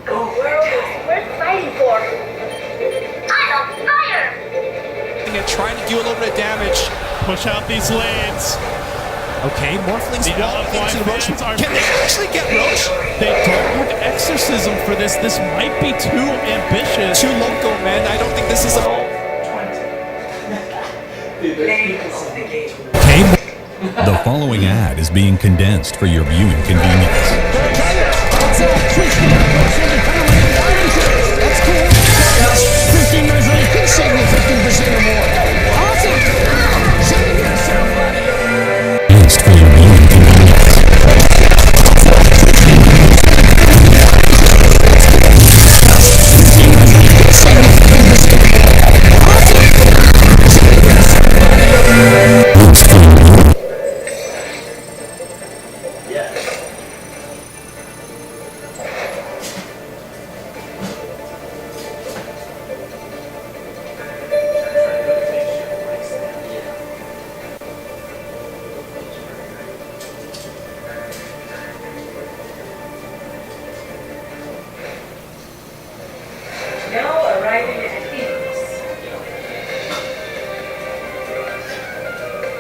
We're fighting for. I'm on fire! And trying to do a little bit of damage. Push out these lanes. Okay, Morphlings fall into the Roche. Can they actually get Roche? They don't have Exorcism for this. This might be too ambitious. Too loco, man. I don't think this is a... Okay. The following ad is being condensed for your viewing convenience. That's cool. 15 minutes later, you could save me 15% or more. Awesome. Save yourself, buddy. Condensed for your viewing convenience. Now arriving at Phoenix.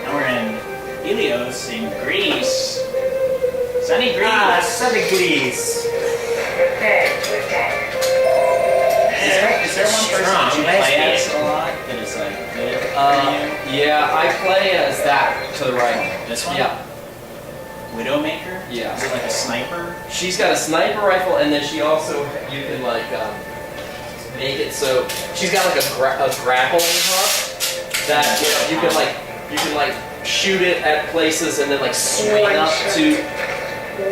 Now we're in Helios in Greece. Sunny Greece. Ah, sunny Greece. Prepare to attack. Is there one person that you play as a lot that is like good for you? Yeah, I play as that to the right. This one? Yeah. Widowmaker? Yeah. Is it like a sniper? She's got a sniper rifle, and then she also, you can like make it so she's got like a grappling hook that you can like shoot it at places and then like swing up to.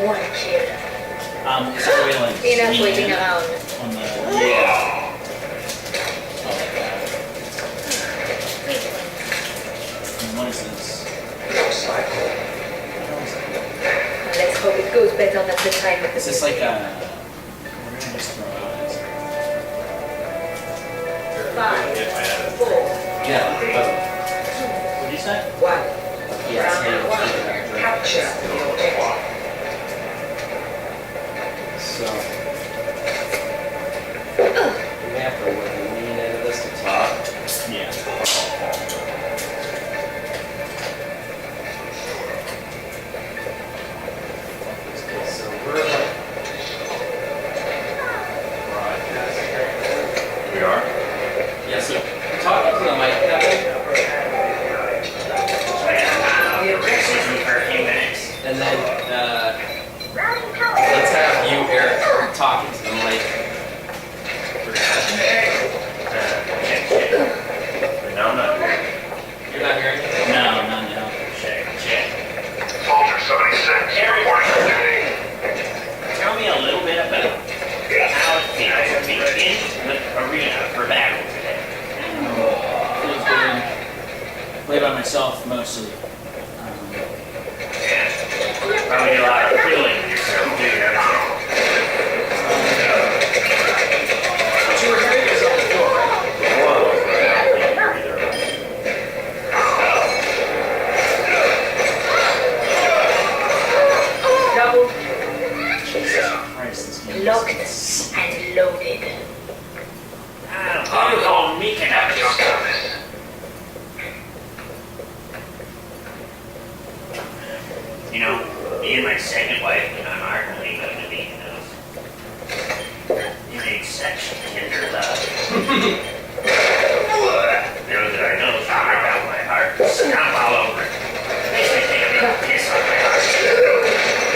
One kill. Is there a way to like Enough zoom waiting in around. on the Yeah. oh, like that. And what is this? Let's hope it goes better than the time with Is the this like a we're gonna just throw out as 5, 4, Yeah. what do you say? 1. Yes. Round 1. Capture the objective. So we have to lean into this to talk. Yeah. So we're like We are? yeah. So talking to the mic, Kevin, The objective For a few minutes. and then let's have you, Eric, talking to the mic. No, I'm not here. You're not hearing me? No, not now. Check. Soldier 76, reporting for duty. Tell me a little bit about how it feels to be in the arena for battle today. Feels good. Play by myself mostly. Probably do a lot of feeling yourself, do you? But you were hearing yourself before, right? Double Christ, this game is locked insane. and loaded. You call me connected. You know, me and my second wife, when I'm arguing about the meeting those. You make such tender love. Know that I know something about my heart. Stomp all over it. Makes me take a big piss on my heart.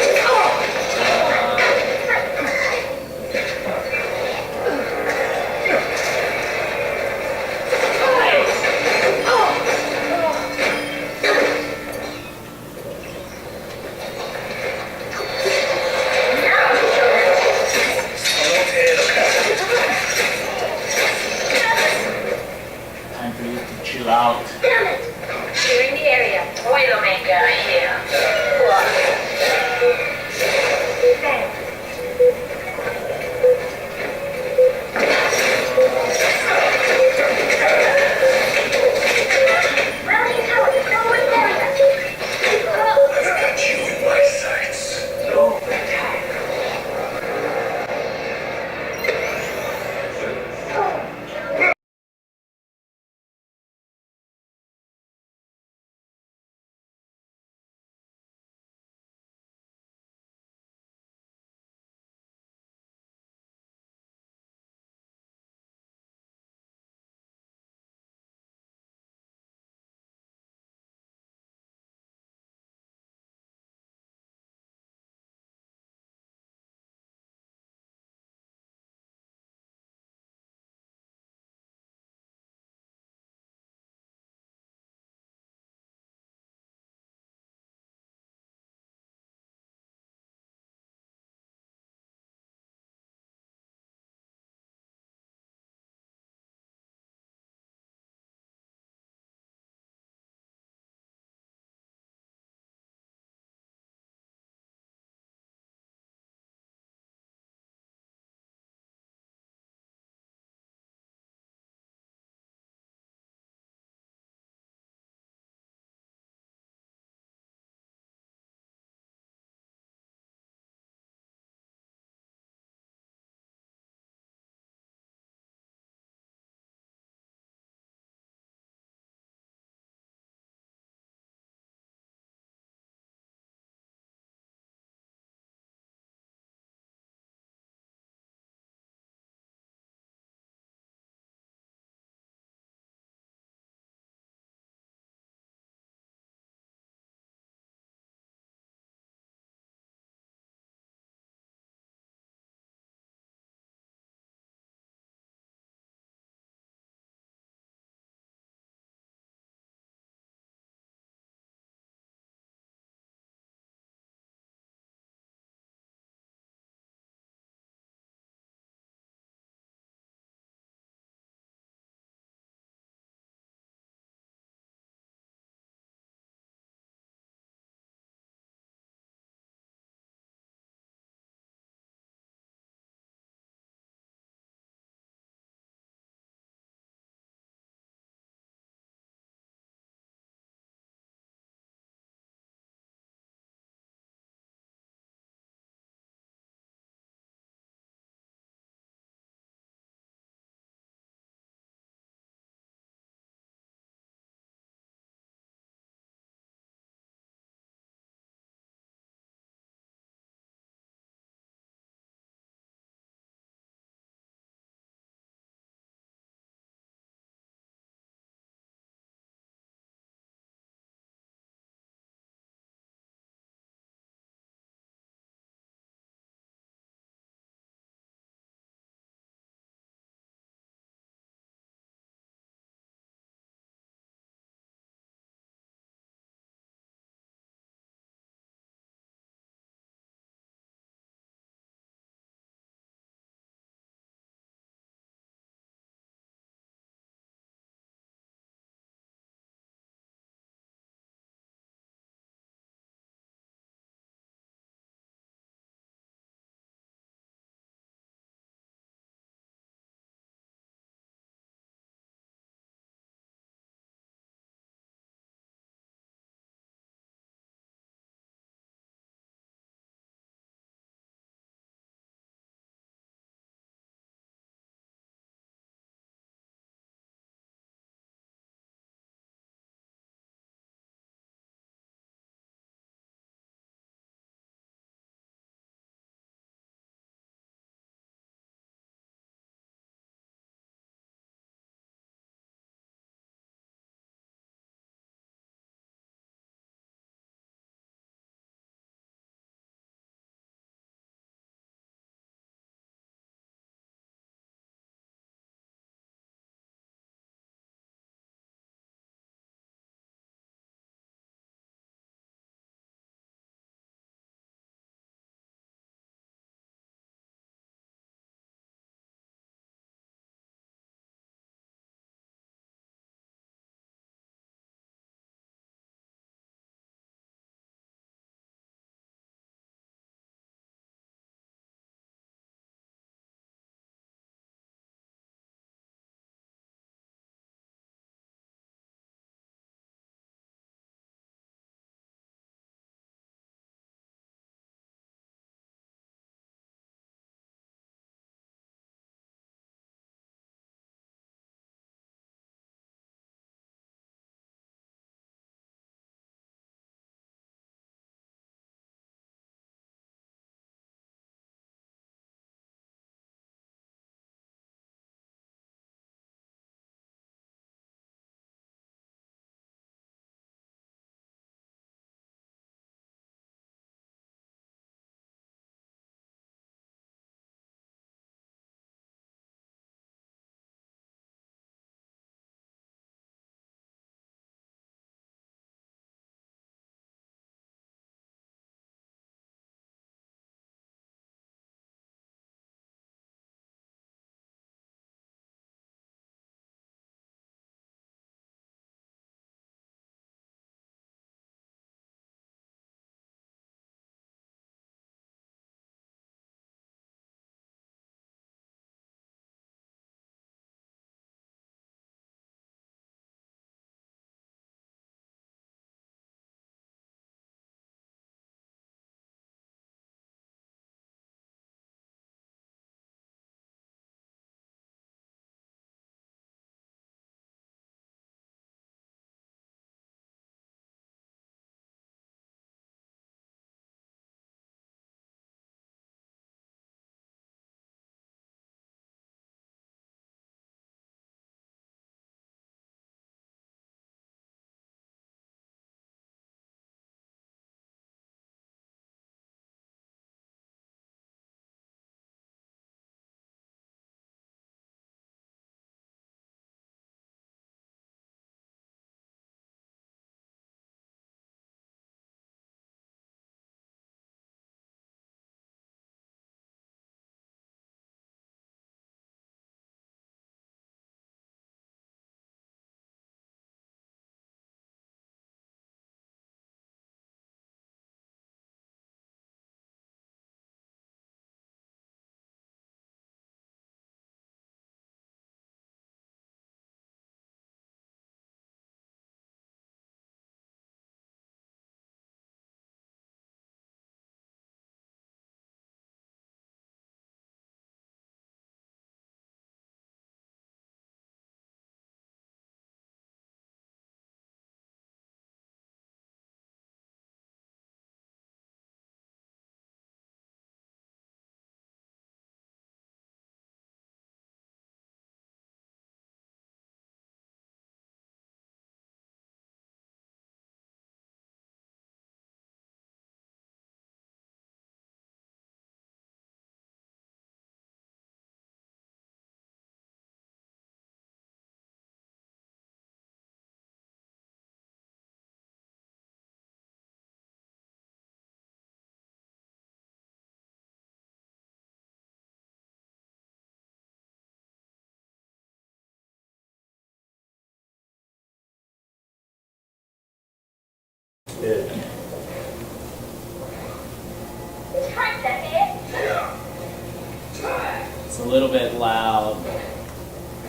It's a little bit loud.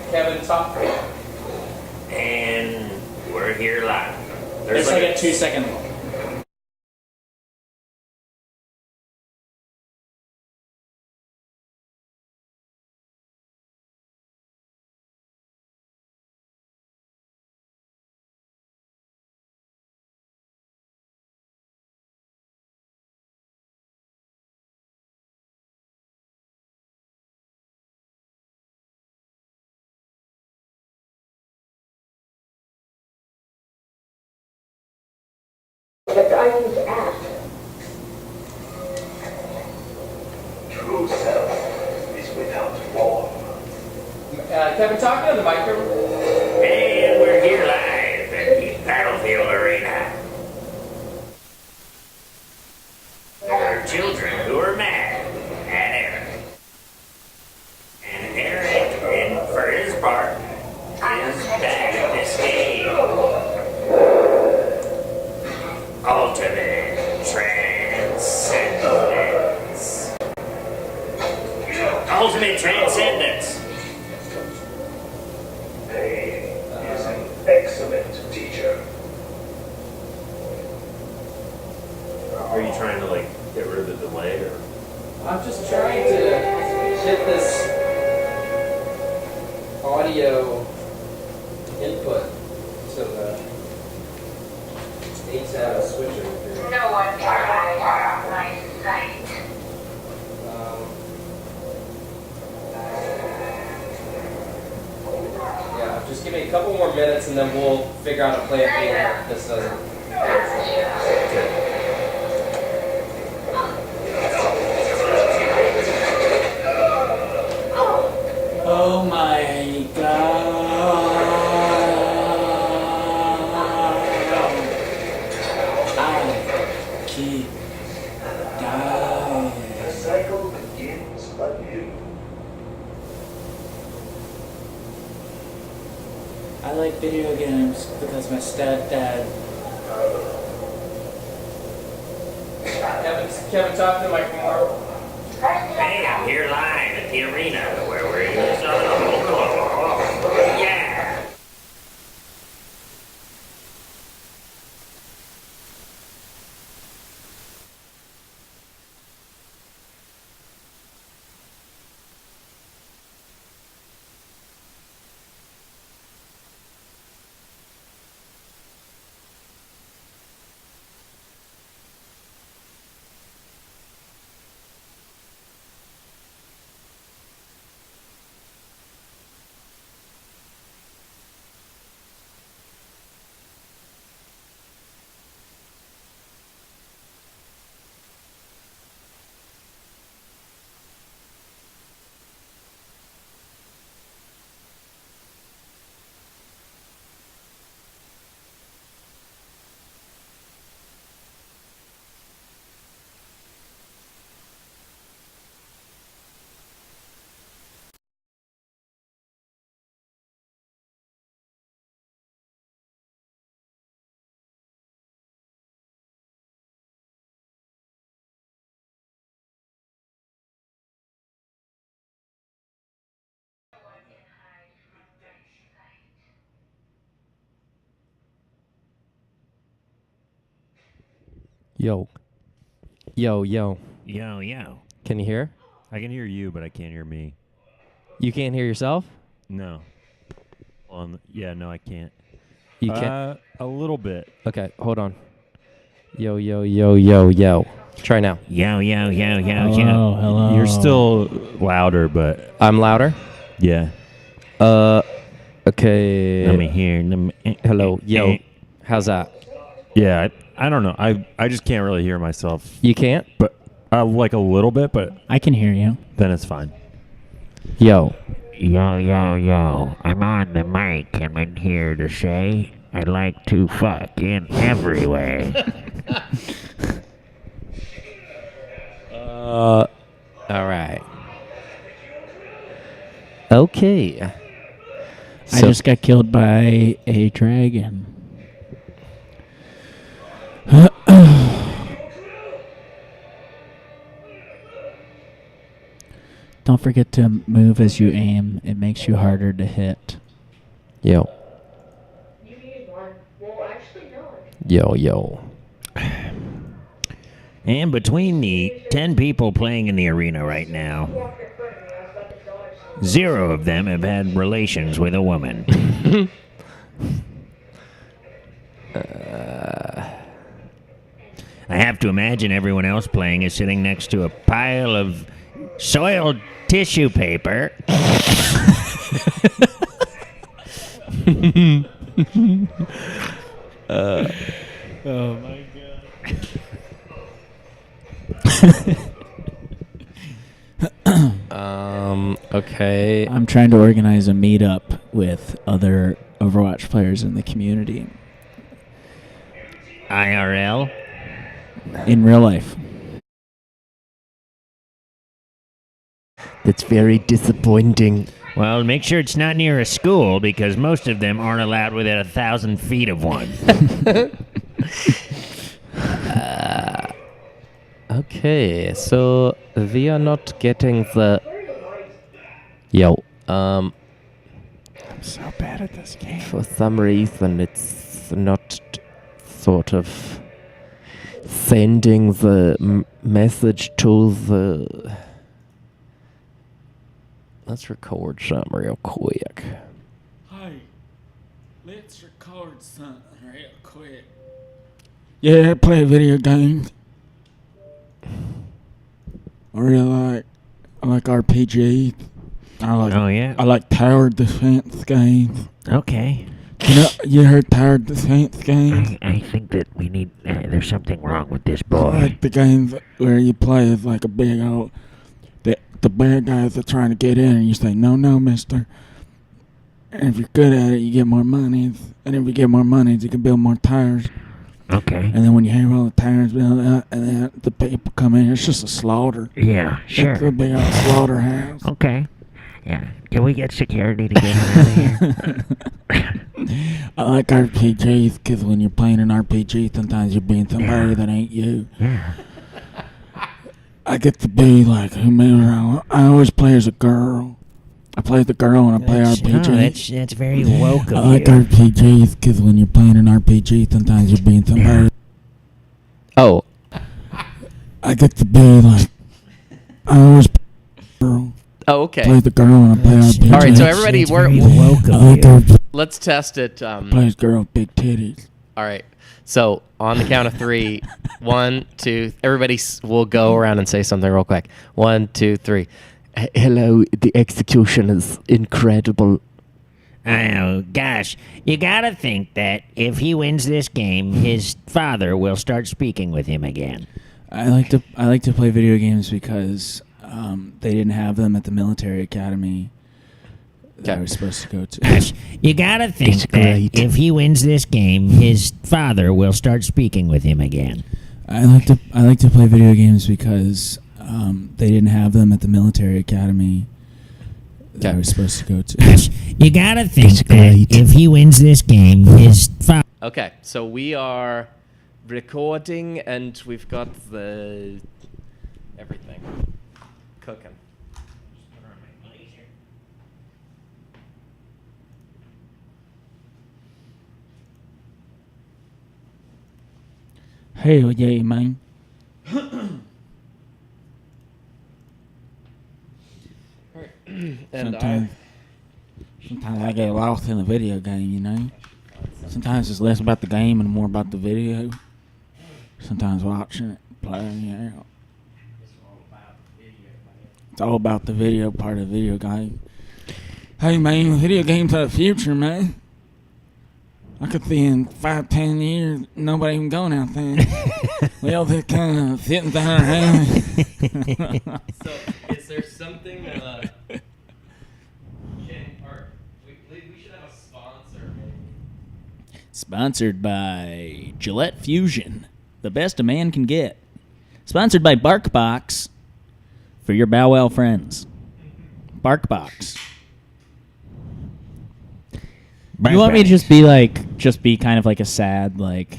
Kevin, talk. And we're here live. It's like a 2-second. But I use app. True self is without form. Kevin, talking on the microphone. And we're here live at the Battlefield Arena. There are children who are mad at Eric. And Eric, and for his part, is bad at this game. Ultimate transcendence. Ultimate transcendence. Pain is an excellent teacher. Are you trying to get rid of the delay or? I'm just trying to get this audio input so the needs to have a switcher here. No one can hide my sight. Yeah, just give me a couple more minutes and then we'll figure out a plan B if this doesn't. Oh my god. I keep dying. The cycle begins anew. I like video games because my stepdad. Kevin, talk to the microphone. Hey, I'm here live at the arena where we're using. Yeah. Yo. Yo, yo. Yo, yo. Can you hear? I can hear you, but I can't hear me. You can't hear yourself? No. Yeah, no, I can't. You can't? A little bit. Okay, hold on. Yo, yo, yo, yo, yo. Try now. Yo, yo, yo, yo, Hello, yo. hello. You're still louder, but I'm louder? yeah. Okay. Let me hear. Hello. Yo. How's that? Yeah, I don't know. I just can't really hear myself. You can't? But like a little bit, but I can hear you. then it's fine. Yo. Yo, yo, yo. I'm on the mic and I'm here to say I'd like to fuck in every way. All right. Okay. I just got killed by a dragon. Don't forget to move as you aim. It makes you harder to hit. Yo. You need one. Well, actually, no. Yo. And between the 10 people playing in the arena right now, 0 of them have had relations with a woman. I have to imagine everyone else playing is sitting next to a pile of soiled tissue paper. Oh my god. Okay. I'm trying to organize a meetup with other Overwatch players in the community. IRL? In real life. That's very disappointing. Well, make sure it's not near a school because most of them aren't allowed within 1,000 feet of one. Okay, so we are not getting the... Yo, I'm so bad at this game. For some reason, it's not sort of sending the message to the... Let's record something real quick. Hey, let's record something real quick. Yeah, I play video games. I really like RPG. Oh, yeah? I like tower defense games. Okay. You heard tower defense games? I think that we need... there's something wrong with this I boy. like the games where you play as like a big old... The bad guys are trying to get in and you say, no, mister. And if you're good at it, you get more monies. And if you get more monies, you can build more towers. Okay. And then when you have all the towers built up, and then the people come in, it's just a slaughter. Yeah, sure. It's a big old slaughterhouse. Okay. Yeah. Can we get security to get him out of here? I like RPGs because when you're playing an RPG, sometimes you're being somebody that ain't you. Yeah. I get to be like whomever I always play as a girl. I play as a girl when I play RPG. Oh, that's very woke of I like you. RPGs because when you're playing an RPG, sometimes you're being somebody. Oh. I get to be like I always play as a girl. Oh, okay. Play the girl when I play RPG. All right, so everybody, let's test it. Plays girl with big titties. All right. So on the count of 3, 1, 2, everybody will go around and say something real quick. 1, 2, 3. Hello, the execution is incredible. Oh, gosh. You gotta think that if he wins this game, his father will start speaking with him again. I like to play video games because they didn't have them at the military academy that I was supposed to go to. You gotta think that if he wins this game, his father will start speaking with him again. I like to play video games because they didn't have them at the military academy that I was supposed to go to. You gotta think that if he wins this game, his father... Okay, so we are recording and we've got the everything cooking. Hell yeah, man. Sometimes I get lost in a video game, you know. Sometimes it's less about the game and more about the video. Sometimes watching it, playing it out. It's all about the video part of the video game. Hey man, video games are the future, man. I could see in 5-10 years nobody even going out there. We all just kind of sitting down our house. So, is there something? We should have a sponsor. Sponsored by Gillette Fusion, the best a man can get. Sponsored by BarkBox for your Bow Wow friends. BarkBox. You want me to just be kind of like a sad, like,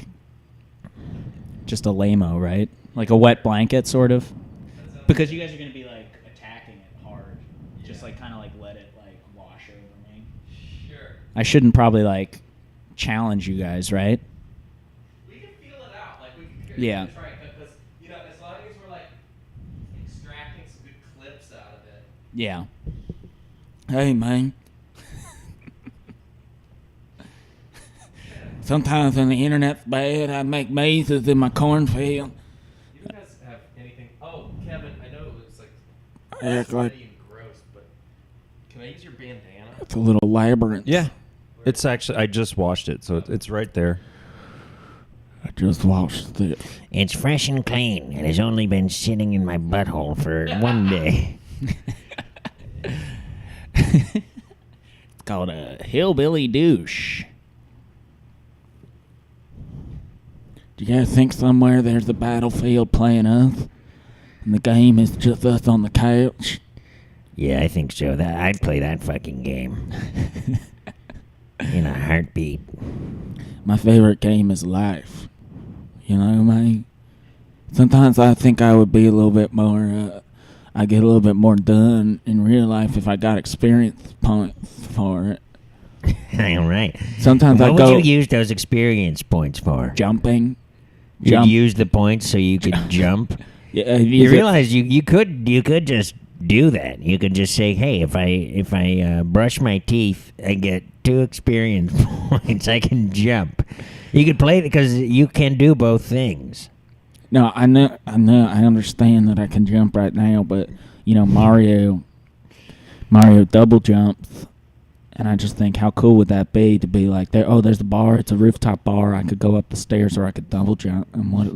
just a lame-o, right? Like a wet blanket, sort of? Because you guys are going to be, like, attacking it hard. Just like kind of like let it like wash over me. Sure. I shouldn't probably like challenge you guys, right? We can feel it out. Like we can Yeah. try it because as long as we're like extracting some good clips out of it. Yeah. Hey, man. Sometimes when the internet's bad, I make mazes in my cornfield. You guys have anything? Oh, Kevin, I know it looks like Act like sweaty and gross, but can I use your bandana? it's a little labyrinth. Yeah. It's actually, I just washed it, so it's right there. I just washed it. It's fresh and clean. It has only been sitting in my butthole for 1 day. It's called a hillbilly douche. Do you guys think somewhere there's a battlefield playing us, and the game is just us on the couch? Yeah, I think so. I'd play that fucking game. In a heartbeat. My favorite game is life. You know what I mean? Sometimes I think I would be a little bit more, I get a little bit more done in real life if I got experience points for it. All right. Sometimes what I go... would you use those experience points for? Jumping. You'd use the points so you could jump? Yeah, you realize you could just do that. You could just say, hey, if I brush my teeth, I get 2 experience points. I can jump. You could play it because you can do both things. No, I understand that I can jump right now, but Mario double jumps, and I just think how cool would that be to be like there? Oh, there's a bar. It's a rooftop bar. I could go up the stairs, or I could double jump. And what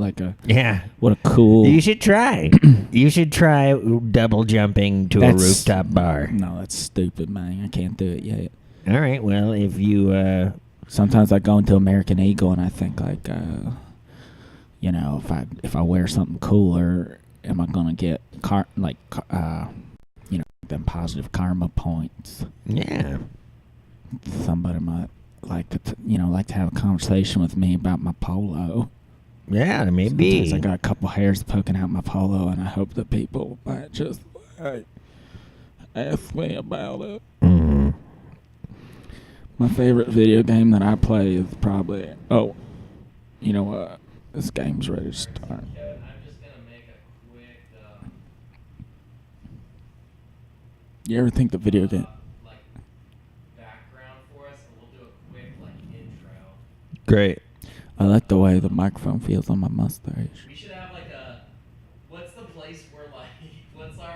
a cool. You should try. You should try double jumping to a rooftop bar. No, that's stupid, man. I can't do it yet. All right. Well, if you sometimes I go into American Eagle and I think like if I wear something cooler, am I gonna get them positive karma points? Yeah. Somebody might like to have a conversation with me about my polo. Yeah, maybe. Sometimes I got a couple hairs poking out my polo, and I hope that people might just ask me about it. Mm-hmm. My favorite video game that I play is probably you know what? This game's ready to start. I'm just gonna make a quick You ever think the video game? background for us, and we'll do a quick intro. Great. I like the way the microphone feels on my mustache. We should have what's the place where what's our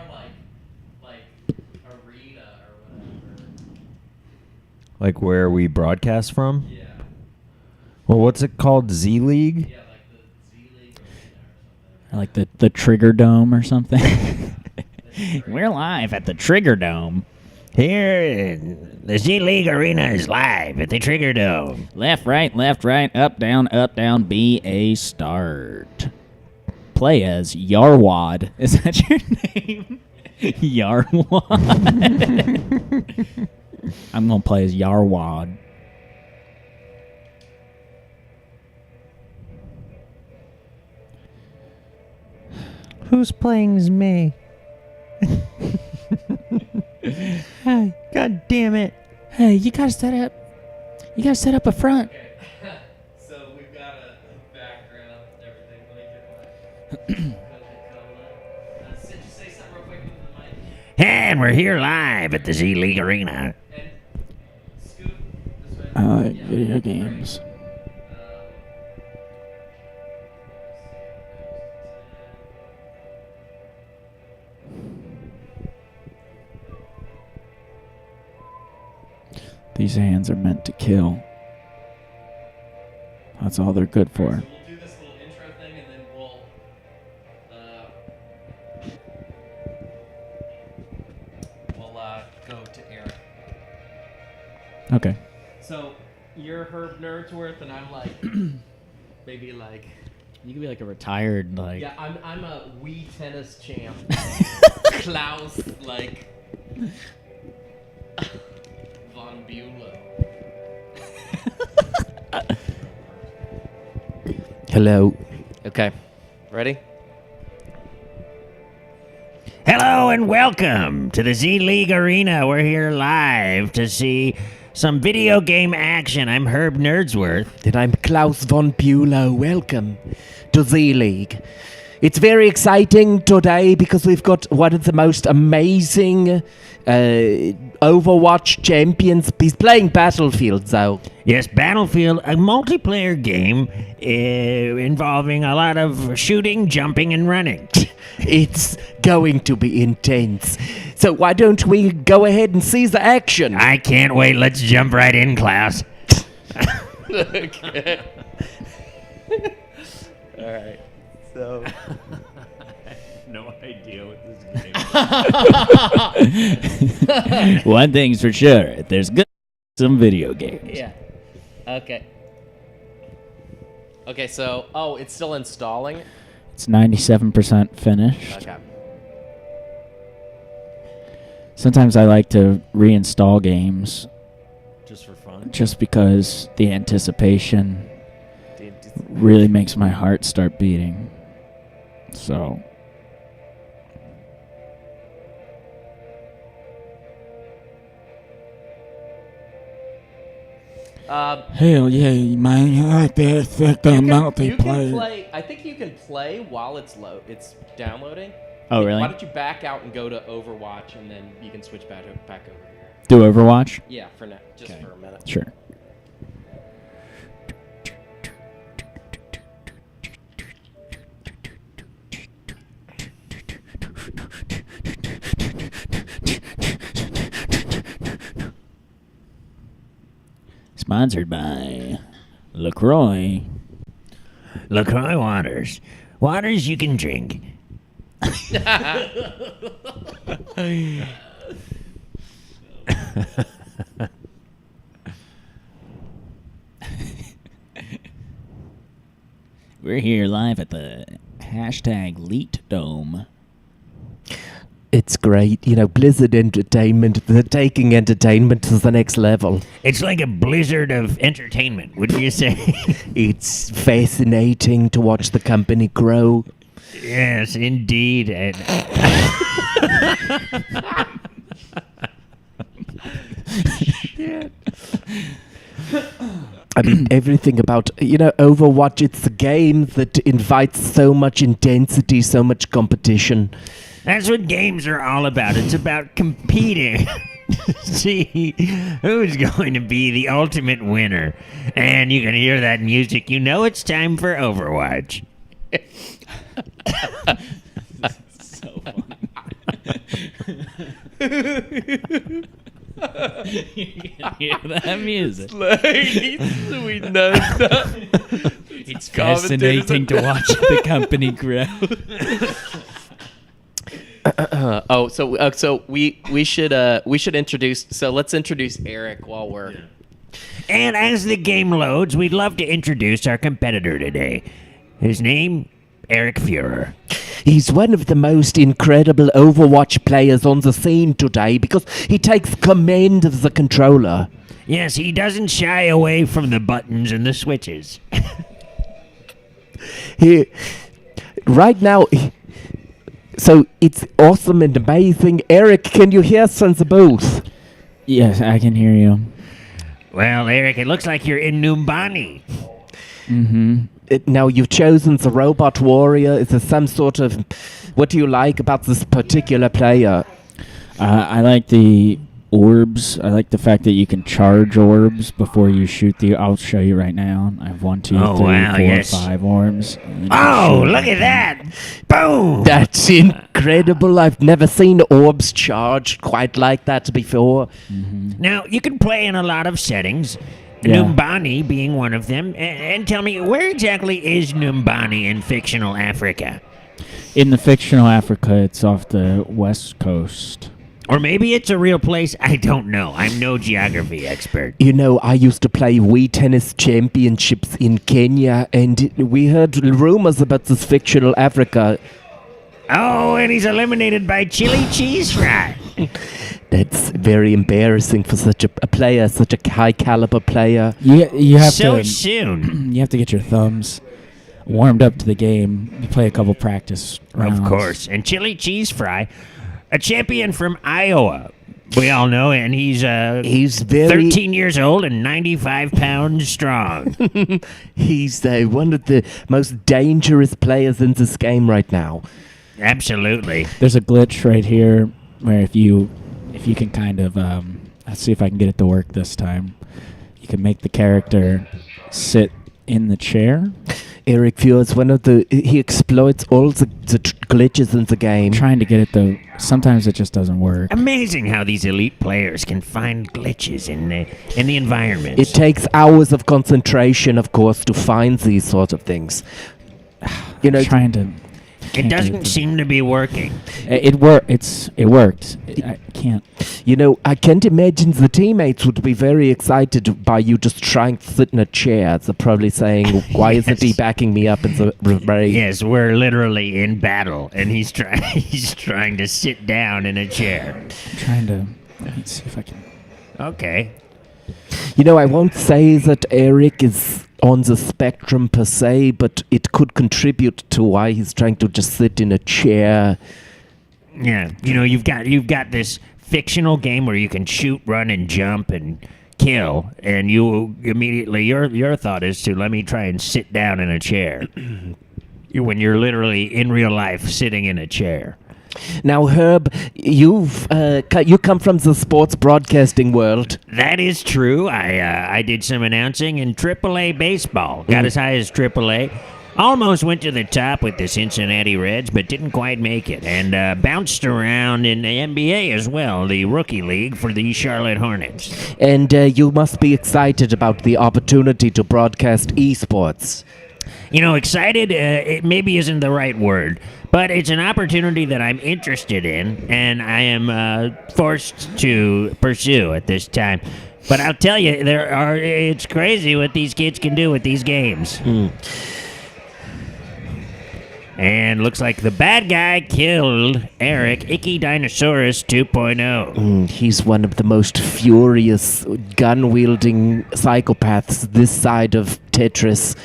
arena or whatever? Like where we broadcast from? Yeah. Well, what's it called? Z League? Yeah, like the Z League arena or I like the Trigger Dome or something. We're live at the Trigger Dome. Here, the Z League Arena is live at the Trigger Dome. Left, right, up, down, B, A, start. Play as Yarwad. Is that your name? Yarwad. I'm going to play as Yarwad. Who's playing as me? Hey, God damn it. Hey, you gotta set up a front. So we've got a background, everything. Just say something real quick into the mic. And we're here live at the Z League Arena. And scoot this way. I like video games. These hands are meant to kill. That's all they're good for. So we'll do this little intro thing, and then we'll go to Eric. Okay. So you're Herb Nerdsworth, and I'm maybe You could be like a retired yeah, I'm a Wii tennis champ. Klaus Von Bulow. Hello. Okay. Ready? Hello and welcome to the Z League Arena. We're here live to see some video game action. I'm Herb Nerdsworth. And I'm Klaus von Bülow. Welcome to Z League. It's very exciting today because we've got one of the most amazing Overwatch champions. He's playing Battlefield, though. Yes, Battlefield, a multiplayer game involving a lot of shooting, jumping, and running. It's going to be intense. So why don't we go ahead and see the action? I can't wait. Let's jump right in, Klaus. Okay. All right. So. No idea what this game is. One thing's for sure, there's good some video games. Yeah. Okay. Okay, so, it's still installing? It's 97% finished. Okay. Sometimes I like to reinstall games. Just for fun? Just because the anticipation really makes my heart start beating. So. Hell yeah, man! I like that effect on multiplayer. I think you can play while it's downloading. Oh, really? Why don't you back out and go to Overwatch, and then you can switch back over here. Do Overwatch? Yeah, for now, just for a minute. Sure. Sponsored by LaCroix. LaCroix waters. Waters you can drink. We're here live at the #Leet Dome. It's great. Blizzard Entertainment, they're taking entertainment to the next level. It's like a blizzard of entertainment, wouldn't you say? It's fascinating to watch the company grow. Yes, indeed. And Shit. I mean, everything about, Overwatch, it's a game that invites so much intensity, so much competition. That's what games are all about. It's about competing. See who's going to be the ultimate winner. And you can hear that music. You know it's time for Overwatch. So funny. You can hear that music. We know that. It's fascinating to watch the company grow. So we should introduce. So let's introduce Eric while we're. Yeah. And as the game loads, we'd love to introduce our competitor today. His name, Eric Führer. He's one of the most incredible Overwatch players on the scene today because he takes command of the controller. Yes, he doesn't shy away from the buttons and the switches. Right now. So it's awesome and amazing. Eric, can you hear us on the booth? Yes, I can hear you. Well, Eric, it looks like you're in Numbani. Mm-hmm. Now, you've chosen the Robot Warrior. Is there some sort of... What do you like about this particular player? I like the orbs. I like the fact that you can charge orbs before you shoot the... I'll show you right now. I have 1, 2, 3, 4, 5 orbs. Oh, look at that! Boom! That's incredible. I've never seen orbs charged quite like that before. Mm-hmm. Now, you can play in a lot of settings. Yeah. Numbani being one of them. And tell me, where exactly is Numbani in fictional Africa? In the fictional Africa, it's off the west coast. Or maybe it's a real place. I don't know. I'm no geography expert. I used to play Wii Tennis Championships in Kenya, and we heard rumors about this fictional Africa. Oh, and he's eliminated by chili cheese fry. That's very embarrassing for such a player, such a high caliber player. You have so to soon. You have to get your thumbs warmed up to the game. You play a couple practice rounds. Of course. And chili cheese fry, a champion from Iowa. We all know, and he's very 13 years old and 95 pounds strong. He's one of the most dangerous players in this game right now. Absolutely. There's a glitch right here where if you can kind of let's see if I can get it to work this time. You can make the character sit in the chair. Eric Viewers, he exploits all the glitches in the game. Trying to get it though, sometimes it just doesn't work. Amazing how these elite players can find glitches in the environment. It takes hours of concentration, of course, to find these sorts of things. You know, Trying to. It doesn't seem to be working. It worked. I can't. You know, I can't imagine the teammates would be very excited by you just trying to sit in a chair. They're probably saying, why isn't he backing me up in the raid? Yes, we're literally in battle, and he's trying to sit down in a chair. Let's see if I can. Okay. You know, I won't say that Eric is on the spectrum per se, but it could contribute to why he's trying to just sit in a chair. Yeah, you know, you've got this fictional game where you can shoot, run, and jump and kill, and you immediately your thought is to let me try and sit down in a chair when you're literally in real life sitting in a chair. Now, Herb, you come from the sports broadcasting world. That is true. I did some announcing in AAA baseball. Got as high as AAA. Almost went to the top with the Cincinnati Reds, but didn't quite make it. And bounced around in the NBA as well, the rookie league for the Charlotte Hornets. And you must be excited about the opportunity to broadcast esports. You know, excited it maybe isn't the right word, but it's an opportunity that I'm interested in, and I am forced to pursue at this time. But I'll tell you, it's crazy what these kids can do with these games. And looks like the bad guy killed Eric, Icky Dinosaurus 2.0. He's one of the most furious, gun-wielding psychopaths this side of Tetris.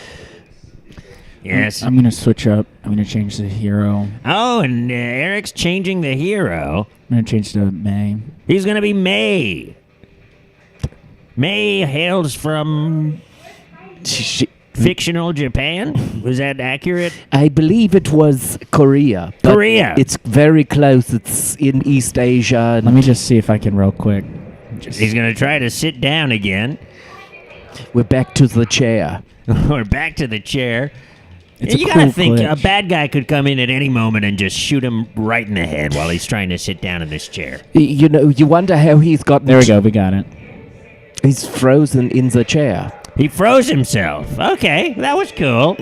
Yes. I'm going to switch up. I'm going to change the hero. Oh, and Eric's changing the hero. I'm going to change to May. He's going to be May. May hails from fictional Japan. Was that accurate? I believe it was Korea. Korea. It's very close. It's in East Asia. Let me just see if I can real quick. He's going to try to sit down again. We're back to the chair. We're back to the chair. It's you a gotta cool think glitch. a bad guy could come in at any moment and just shoot him right in the head while he's trying to sit down in this chair. You know, you wonder how he's got... There we go. We got it. He's frozen in the chair. He froze himself. Okay, that was cool.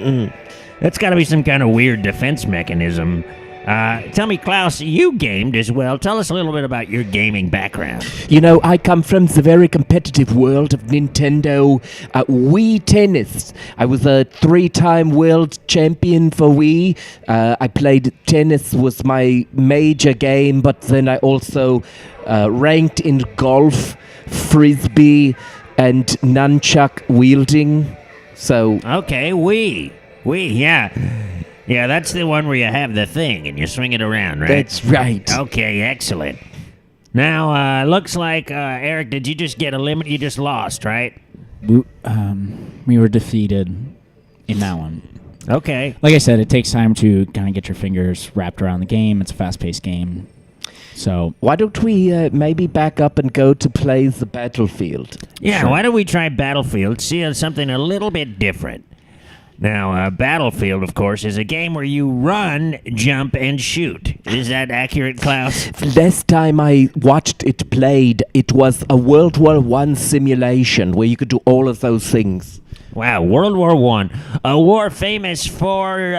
That's got to be some kind of weird defense mechanism. Tell me, Klaus, you gamed as well. Tell us a little bit about your gaming background. You know, I come from the very competitive world of Nintendo Wii tennis. I was a 3-time world champion for Wii. I played tennis, was my major game, but then I also ranked in golf, frisbee, and nunchuck wielding. So okay, Wii, yeah. Yeah, that's the one where you have the thing and you swing it around, right? That's right. Okay, excellent. Now, looks like, Eric, did you just get eliminated? You just lost, right? We were defeated in that one. Okay. Like I said, it takes time to kind of get your fingers wrapped around the game. It's a fast-paced game. So why don't we maybe back up and go to play the Battlefield? Yeah, Why don't we try Battlefield, see something a little bit different. Now, Battlefield, of course, is a game where you run, jump, and shoot. Is that accurate, Klaus? Last time I watched it played, it was a World War I simulation where you could do all of those things. Wow, World War I. A war famous for,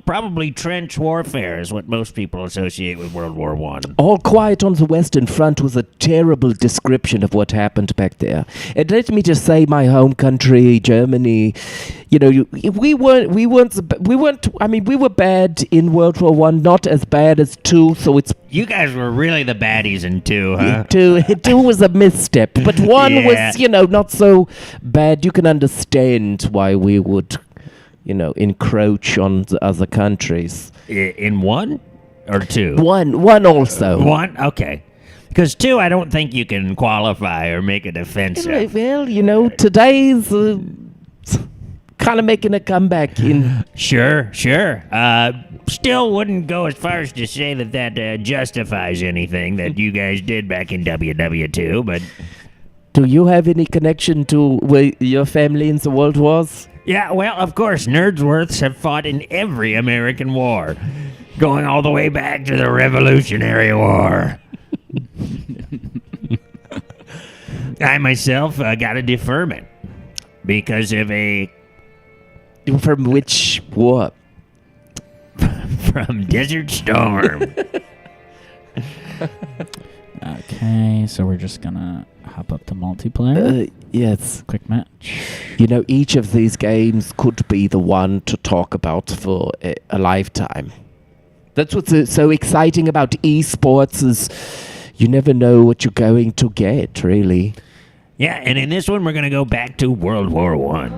probably trench warfare is what most people associate with World War I. All Quiet on the Western Front was a terrible description of what happened back there. And let me just say, my home country, Germany, you know, we were bad in World War I, not as bad as II, so it's... You guys were really the baddies in II, huh? Two was a misstep, but one was, not so bad. You can understand why we would, encroach on the other countries. In one? or 2? One also. 1? Okay. Because 2, I don't think you can qualify or make a defense of. Well, today's kind of making a comeback in. Sure. Still wouldn't go as far as to say that justifies anything that you guys did back in WW2, but... Do you have any connection to your family in the World Wars? Yeah, well, of course, Nerdsworths have fought in every American war, going all the way back to the Revolutionary War. I myself got a deferment because of a... From which war? From Desert Storm. Okay, so we're just gonna hop up to multiplayer. Yes. Quick match. Each of these games could be the one to talk about for a lifetime. That's what's so exciting about esports is you never know what you're going to get, really. Yeah, and in this one, we're going to go back to World War I.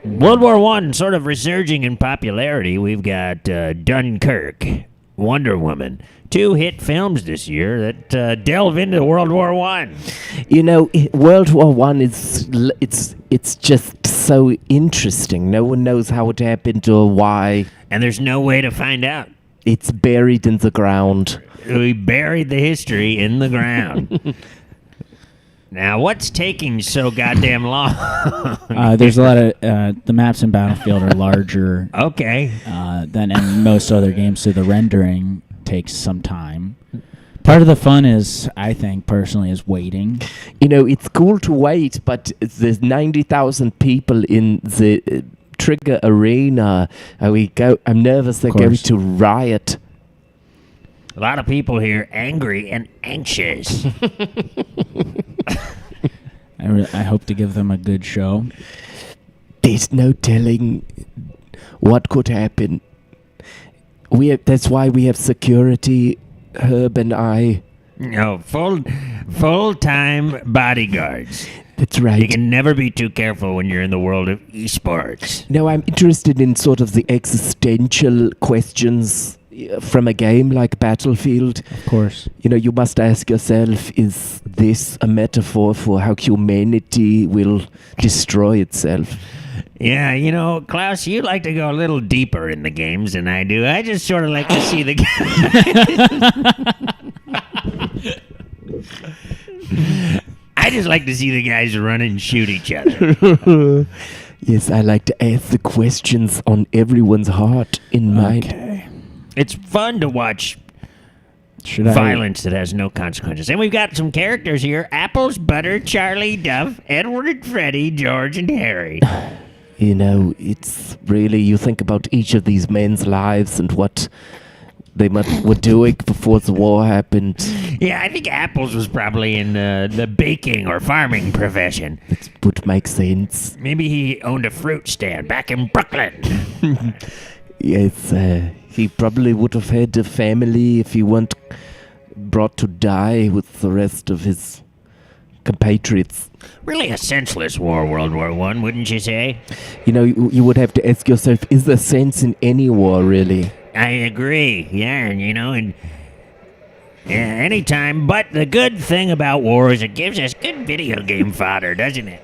World War I sort of resurging in popularity. We've got Dunkirk, Wonder Woman, 2 hit films this year that delve into World War I. World War I is it's just so interesting. No one knows how it happened or why. And there's no way to find out. It's buried in the ground. We buried the history in the ground. Now, what's taking so goddamn long? There's a lot of the maps in Battlefield are larger. Okay. Than in most other games, so the rendering takes some time. Part of the fun is, I think, personally, is waiting. It's cool to wait, but there's 90,000 people in the Trigger Arena. I'm nervous they're going to riot. A lot of people here angry and anxious. I hope to give them a good show. There's no telling what could happen. That's why we have security, Herb and I. No, full-time bodyguards. That's right. You can never be too careful when you're in the world of esports. No, I'm interested in sort of the existential questions from a game like Battlefield. Of course. You must ask yourself, is this a metaphor for how humanity will destroy itself? Yeah, Klaus, you like to go a little deeper in the games than I do. I just sort of like to see the I just like to see the guys run and shoot each other. Yes, I like to ask the questions on everyone's heart and mind. It's fun to watch violence that has no consequences. And we've got some characters here. Apples, Butter, Charlie, Duff, Edward, Freddy, George, and Harry. It's really, you think about each of these men's lives and what they were doing before the war happened. Yeah, I think Apples was probably in the baking or farming profession. That would make sense. Maybe he owned a fruit stand back in Brooklyn. Yes, he probably would have had a family if he weren't brought to die with the rest of his compatriots. Really a senseless war, World War I, wouldn't you say? You would have to ask yourself, is there sense in any war, really? I agree, yeah, and anytime. But the good thing about war is it gives us good video game fodder, doesn't it?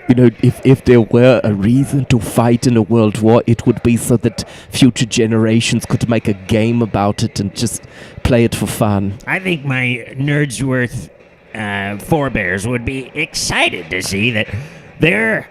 If there were a reason to fight in a world war, it would be so that future generations could make a game about it and just play it for fun. I think my Nerdsworth forebears would be excited to see that their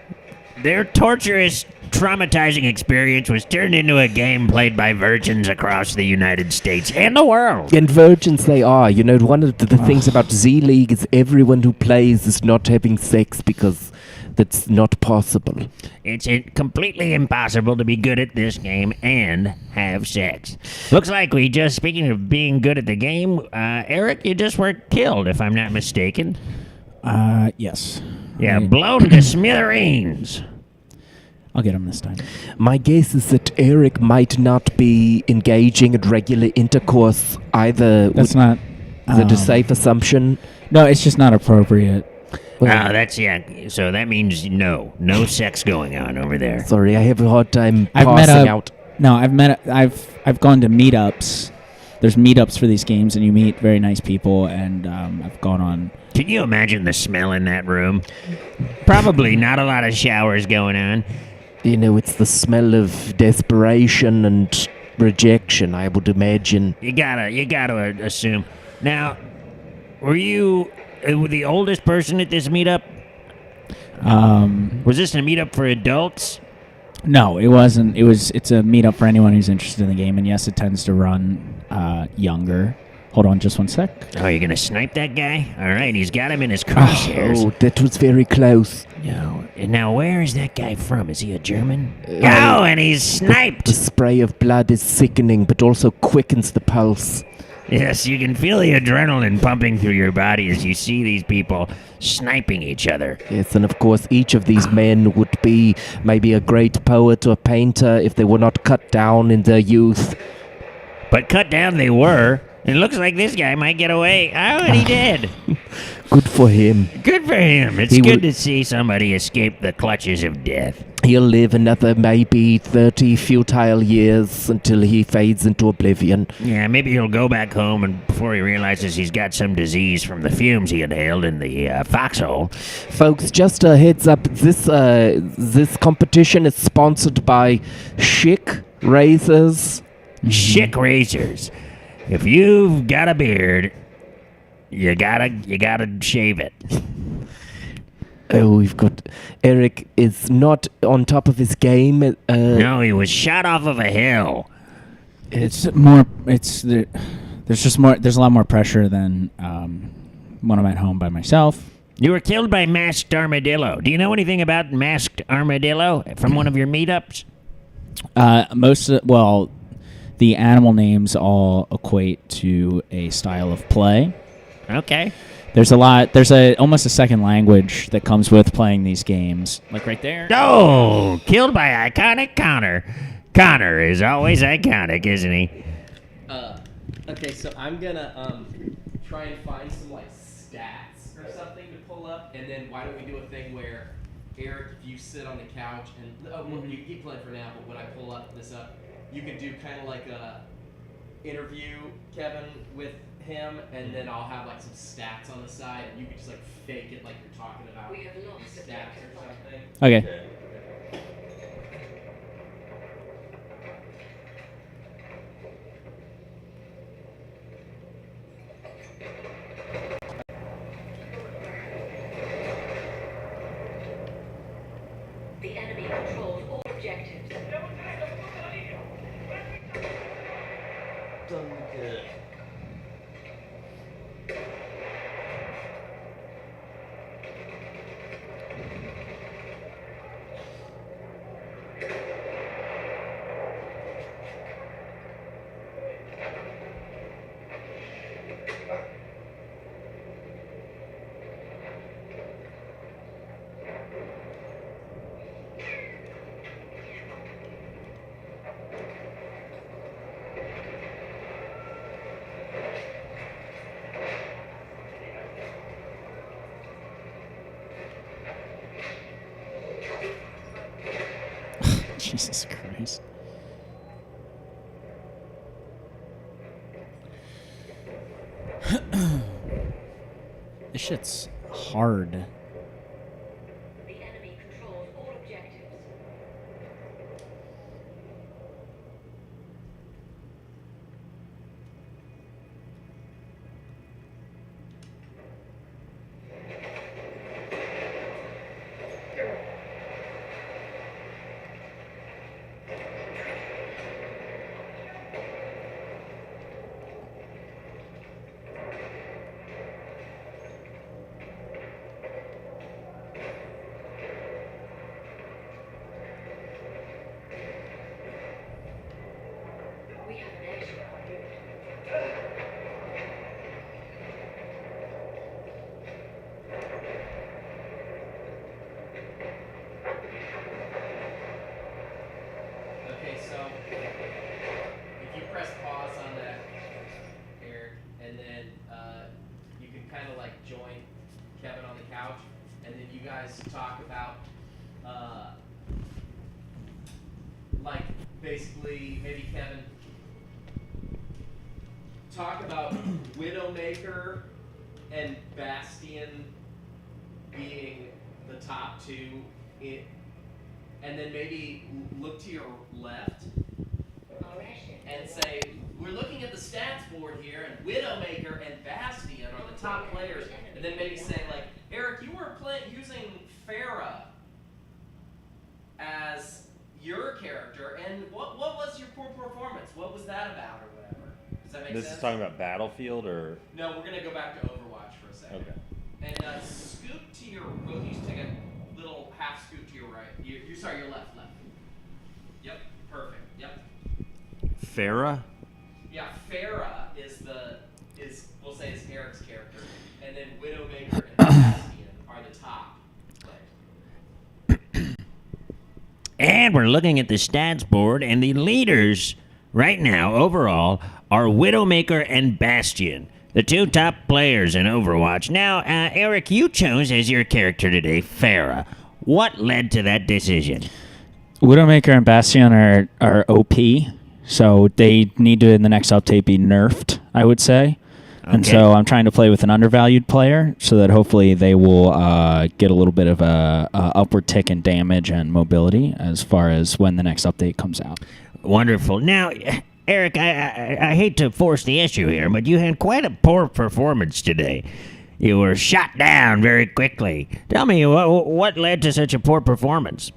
torturous, traumatizing experience was turned into a game played by virgins across the United States and the world. And virgins they are. One of the things about Z-League is everyone who plays is not having sex because that's not possible. It's completely impossible to be good at this game and have sex. Looks like speaking of being good at the game, Eric, you just weren't killed, if I'm not mistaken. Yes. Yeah, blown to smithereens. I'll get him this time. My guess is that Eric might not be engaging in regular intercourse either. That's not... Is it a safe assumption? No, it's just not appropriate. So that means no sex going on over there. Sorry, I have a hard time parsing out. No, I've gone to meetups. There's meetups for these games, and you meet very nice people. And I've gone on. Can you imagine the smell in that room? Probably not a lot of showers going on. You know, it's the smell of desperation and rejection, I would imagine. You gotta assume. Now, were you the oldest person at this meetup? Was this a meetup for adults? No, it wasn't. It's a meetup for anyone who's interested in the game, and yes, it tends to run younger. Hold on just one sec. Oh, you're gonna snipe that guy? All right, he's got him in his crosshairs. Oh, that was very close. No. Now, where is that guy from? Is he a German? Oh, and he's sniped! The spray of blood is sickening, but also quickens the pulse. Yes, you can feel the adrenaline pumping through your body as you see these people sniping each other. Yes, and of course, each of these men would be maybe a great poet or painter if they were not cut down in their youth. But cut down they were. It looks like this guy might get away. Oh, and he did. Good for him. Good for him. It's good to see somebody escape the clutches of death. He'll live another maybe 30 futile years until he fades into oblivion. Yeah, maybe he'll go back home and before he realizes he's got some disease from the fumes he inhaled in the foxhole. Folks, just a heads up, this competition is sponsored by Schick Razors. Schick Razors. If you've got a beard, you gotta shave it. Oh, we've got Eric is not on top of his game. No, he was shot off of a hill. There's a lot more pressure than when I'm at home by myself. You were killed by Masked Armadillo. Do you know anything about Masked Armadillo from one of your meetups? The animal names all equate to a style of play. Okay. There's almost a second language that comes with playing these games. Like right there. Oh, killed by iconic Connor. Connor is always iconic, isn't he? Okay, so I'm gonna try and find some like stats or something to pull up, and then why don't we do a thing where Eric, if you sit on the couch and you keep playing for now, but when I pull this up, you can do kind of like a interview Kevin with him, and then I'll have like some stats on the side, and you can just like fake it like you're talking about We have lost these stats or something. Okay. The enemy controls all objectives. Jesus Christ. This shit's hard. The enemy controls all objectives. We have an action on. Okay, so if you press pause on that, Eric, and then you can kind of like join Kevin on the couch, and then you guys talk about like basically, maybe Kevin, talk about Widowmaker and Bastion being the top two, and then maybe look to your left and say, we're looking at the stats board here, and Widowmaker and Bastion are the top players, and then maybe say, like, Eric, you were using Farah as your character, and what was your poor performance? What was that about, or whatever? Does that make sense? This is talking about Battlefield, or? No, we're going to go back to Overwatch for a second. Okay. And scoot to your, you take a little half scoot to your right. Sorry, your left. Yep, perfect, yep. Farah? Yeah, Farah we'll say is Eric's character, and then Widowmaker and Bastion are the top players. And we're looking at the stats board, and the leaders right now, overall, are Widowmaker and Bastion, the two top players in Overwatch. Now, Eric, you chose as your character today Farah. What led to that decision? Widowmaker and Bastion are OP, so they need to, in the next update, be nerfed, I would say. Okay. And so I'm trying to play with an undervalued player so that hopefully they will get a little bit of a upward tick in damage and mobility as far as when the next update comes out. Wonderful. Now, Eric, I hate to force the issue here, but you had quite a poor performance today. You were shot down very quickly. Tell me, what led to such a poor performance?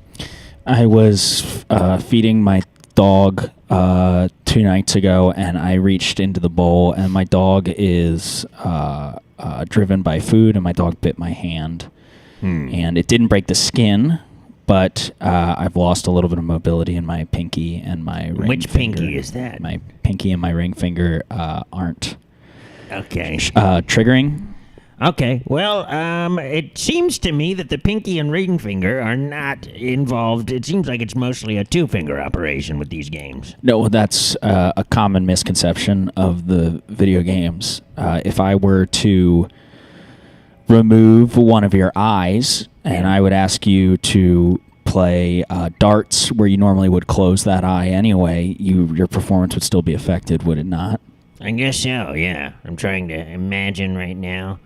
I was feeding my dog 2 nights ago, and I reached into the bowl, and my dog is driven by food, and my dog bit my hand. And it didn't break the skin, but I've lost a little bit of mobility in my pinky and my ring Which finger. pinky is that? My pinky and my ring finger aren't triggering. Okay, well, it seems to me that the pinky and ring finger are not involved. It seems like it's mostly a two-finger operation with these games. No, that's a common misconception of the video games. If I were to remove one of your eyes, and I would ask you to play darts where you normally would close that eye anyway, your performance would still be affected, would it not? I guess so, yeah. I'm trying to imagine right now.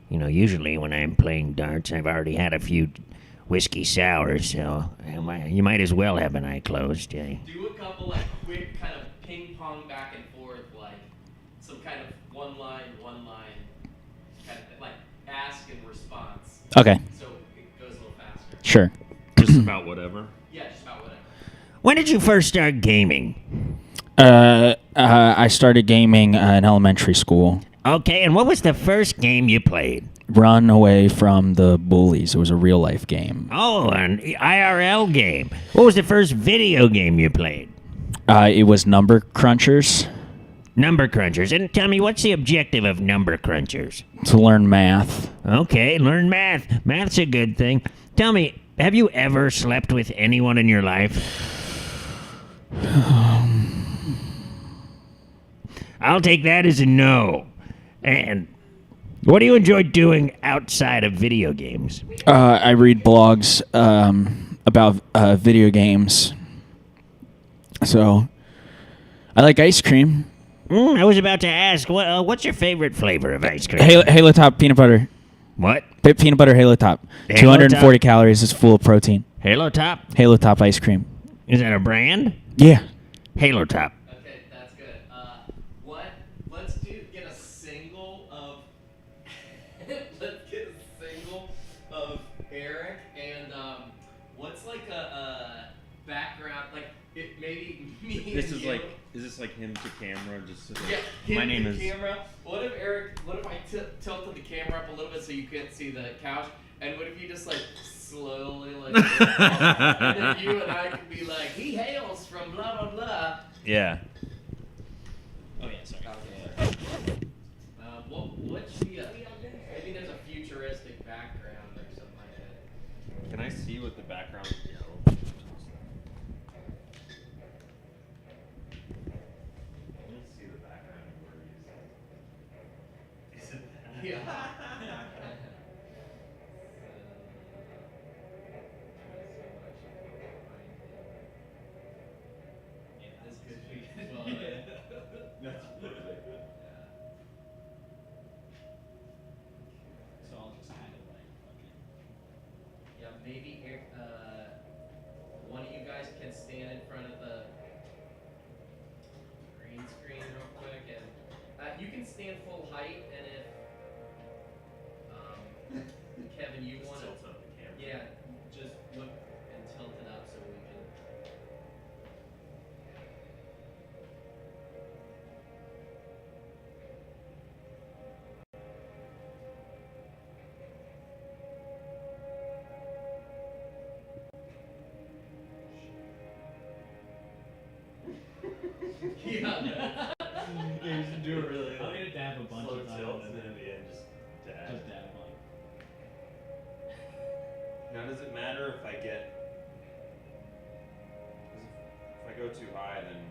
You know, usually when I'm playing darts, I've already had a few whiskey sours, so you might as well have an eye closed. Do a couple, like, quick kind of ping-pong back and forth, like, some kind of one-line, kind of, like, ask and response. Okay. So it goes a little faster. Sure. Just about whatever? Yeah, just about whatever. When did you first start gaming? I started gaming in elementary school. Okay, and what was the first game you played? Run Away from the Bullies. It was a real-life game. Oh, an IRL game. What was the first video game you played? It was Number Crunchers. Number Crunchers. And tell me, what's the objective of Number Crunchers? To learn math. Okay, learn math. Math's a good thing. Tell me, have you ever slept with anyone in your life? I'll take that as a no. And what do you enjoy doing outside of video games? I read blogs about video games. So, I like ice cream. I was about to ask, what's your favorite flavor of ice cream? Halo Top peanut butter. What? Peanut butter Halo Top. Halo 240 calories. It's full of protein. Halo Top? Halo Top ice cream. Is that a brand? Yeah. Halo Top. Okay, that's good. Let's get a single of Eric, and what's like a background, like it maybe me. This and is you. like, is this like him to camera? Just Yeah, my name to is. camera. What if I tilted the camera up a little bit so you can't see the couch? And what if you just like slowly like, and then you and I could be like, he hails from blah blah blah. Yeah. Oh yeah, sorry. What's the maybe there's a futuristic background or something like that. Can I see what the background? Yeah. maybe one of you guys can stand in front of the green screen real quick, and you can stand full height, and if Kevin, you want to tilt up the camera. Yeah, just look and tilt it up so we can. Yeah. You should do it really. I'm gonna dab a bunch slow of times. tilt, and then at the end just dab. Just dab like. Now, does it matter if I get? If I go too high, then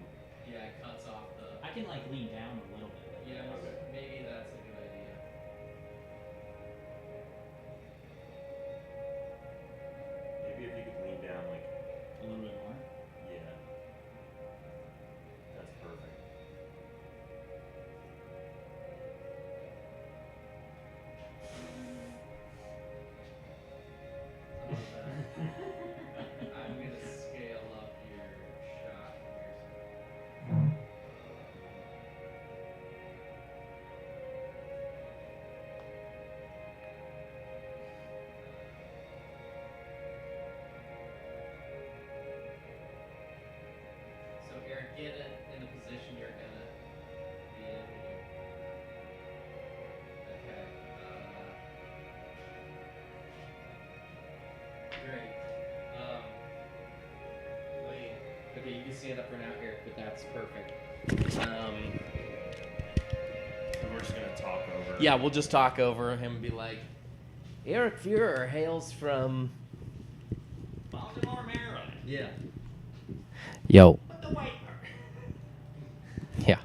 Yeah, it cuts off the. I can like lean down a little bit. Like Yeah, Okay. maybe that's a good idea. maybe if you could lean down like a little bit more. yeah, that's perfect. I'm gonna scale up your shot here. So Eric, get it in the position you're gonna be in here. Okay. Great. Wait. Okay, you can stand up for now, Eric, but that's perfect. So we're just gonna talk over. Yeah, we'll just talk over him and be like, Eric Fuhrer hails from Baltimore, Maryland. Yeah. Yo. But the white part. Yeah.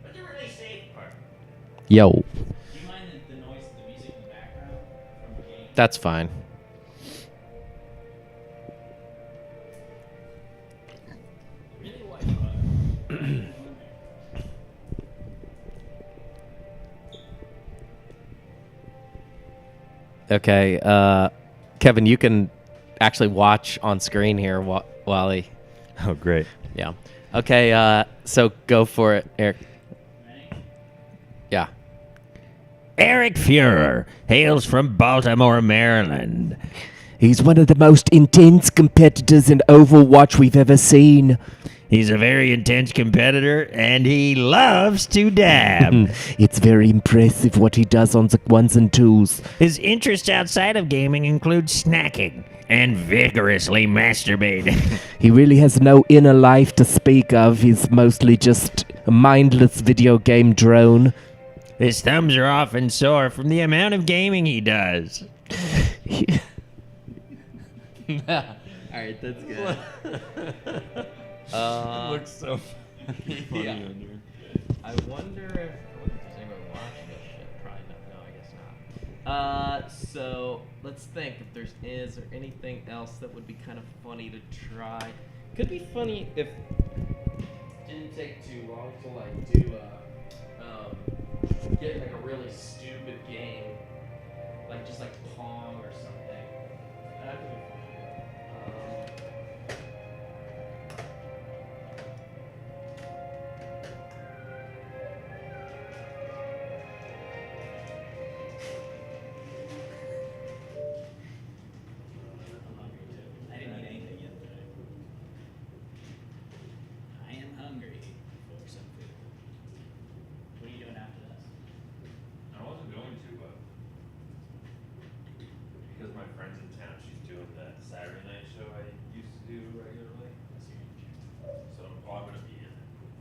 But the really safe part. Yo. Do you mind the noise of the music in the background from the game? That's fine. Really white. Okay, Kevin, you can actually watch on screen here while he. Oh, great. Yeah. Okay, so go for it, Eric. Yeah. Eric Fuhrer hails from Baltimore, Maryland. He's one of the most intense competitors in Overwatch we've ever seen. He's a very intense competitor, and he loves to dab. It's very impressive what he does on the ones and twos. His interests outside of gaming include snacking and vigorously masturbating. He really has no inner life to speak of. He's mostly just a mindless video game drone. His thumbs are often sore from the amount of gaming he does. Alright, that's good. Looks so funny Yeah. on there. I wonder if there's anybody watching this shit. Probably not. No, I guess not. So let's think if is there anything else that would be kind of funny to try. Could be funny if didn't take too long to like do get like a really stupid game, like just like Pong or something. That could be fun. I didn't eat anything yet today. I am hungry for some food. What are you doing after this? I wasn't going to, but because my friend's in town, she's doing that Saturday night show I used to do regularly. So I'm gonna be in it.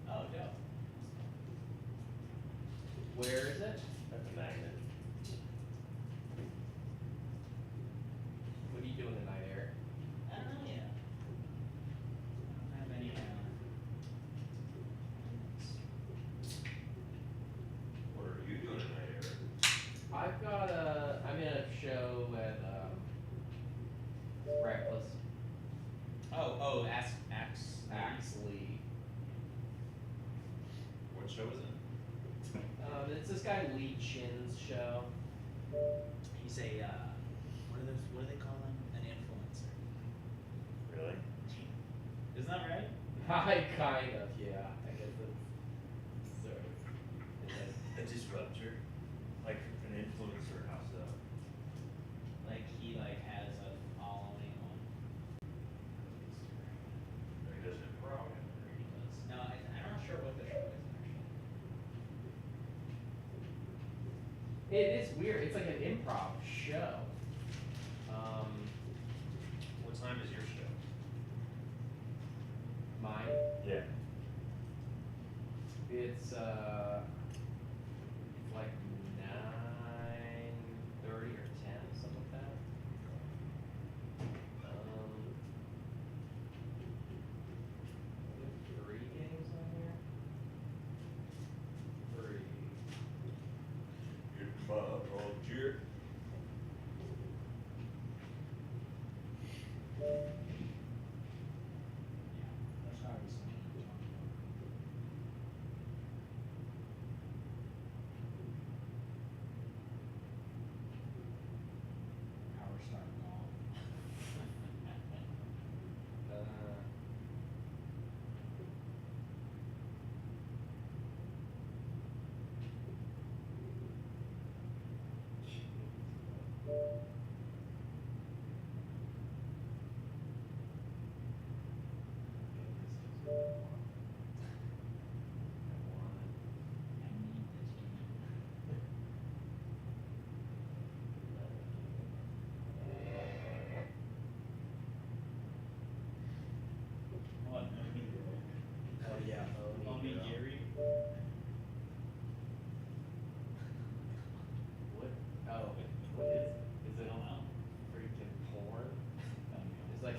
Oh, yeah. Where is it? At the Magnet. What are you doing tonight, Eric? I don't know yet. I don't have any. What are you doing tonight, Eric? I'm in a show at Reckless. Oh, Axley. What show is it? It's this guy Lee Chin's show. he's a, what do they call him? An influencer. Really? Isn't that right? Kind of, yeah. I guess that's sort of. A disruptor? Like an influencer, how so? Like he has a following on. Or he doesn't improv. No, I'm not sure what the show is actually. It is weird. It's like an improv show. What time is your show? Mine. Yeah. It's like 9:30 or 10, something like that. We have 3 games on here. 3. Good Bob, old jerk. That's how I was thinking. Power start golf. What? Oh yeah. Only Gary? What? Oh, what is it on freaking porn? It's like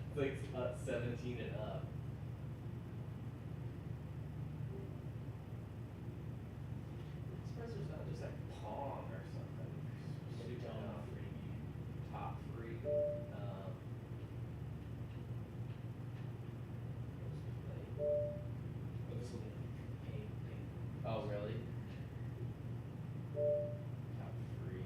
it's like 17 and up. I'm surprised there's not just like Pong or something. Maybe top 3. Oh, this will be paid. Oh, really? Top 3.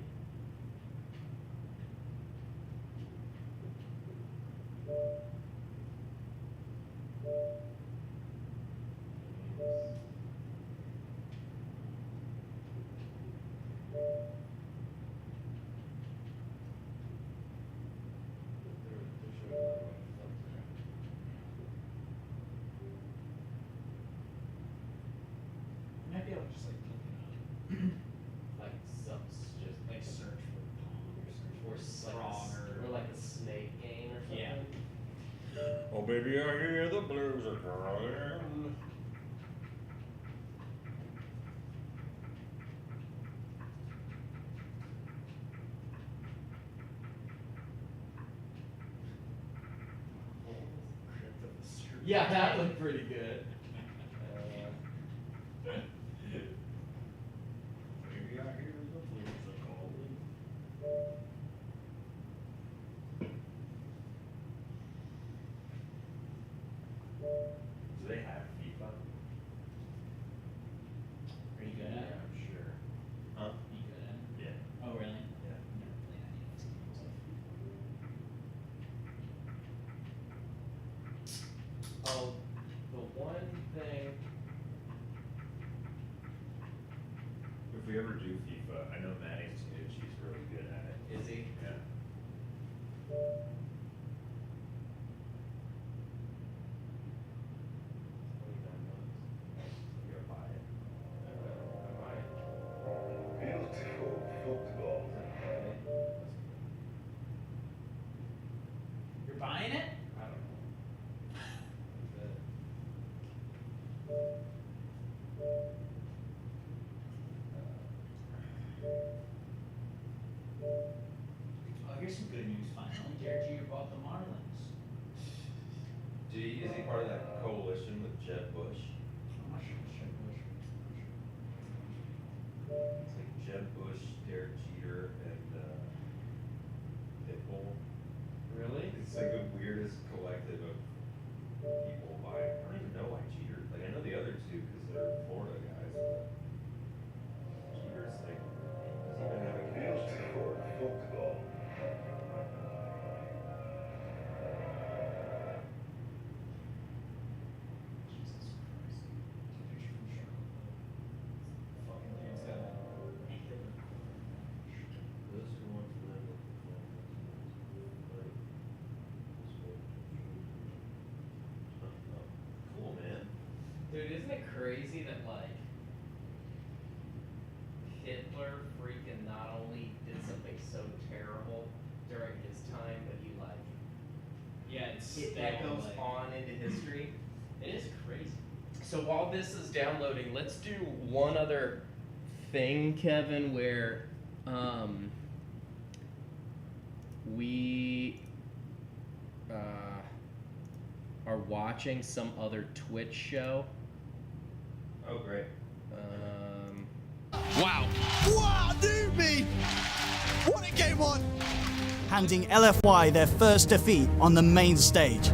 You might be able to just like look it up. Like some just Like search for Pong or search for like Strong or like a snake game or something. Yeah. Oh, baby, I hear the blues are crying. Yeah, that looked pretty good. Maybe I hear the blues are calling. Do they have FIFA? Are you good at it? Yeah, I'm sure. Huh? You good at it? Yeah. Oh, really? Yeah. Never played any of those games. Oh, the one thing. If we ever do FIFA, I know Maddie's good. She's really good at it. Is he? Yeah. You gotta buy it. Beautiful football. You're buying it? I don't know. Oh, here's some good news finally. Derek Jeter bought the Marlins. Is he part of that coalition with Jeb Bush? I'm not sure. It's like Jeb Bush, Derek Jeter, and Pitbull. Really? It's like the weirdest collective of people. I don't even know why Jeter. Like I know the other two because they're Florida guys. But Jeter's like, does he even have a connection? Beautiful football. Dude, isn't it crazy that, like, Hitler freaking not only did something so terrible during his time, but he, like, that goes on into history? It is crazy. So while this is downloading, let's do one other thing, Kevin, where we are watching some other Twitch show. Oh, great. Wow. Wow, Newbie! What a game one! Handing LFY their first defeat on the main stage.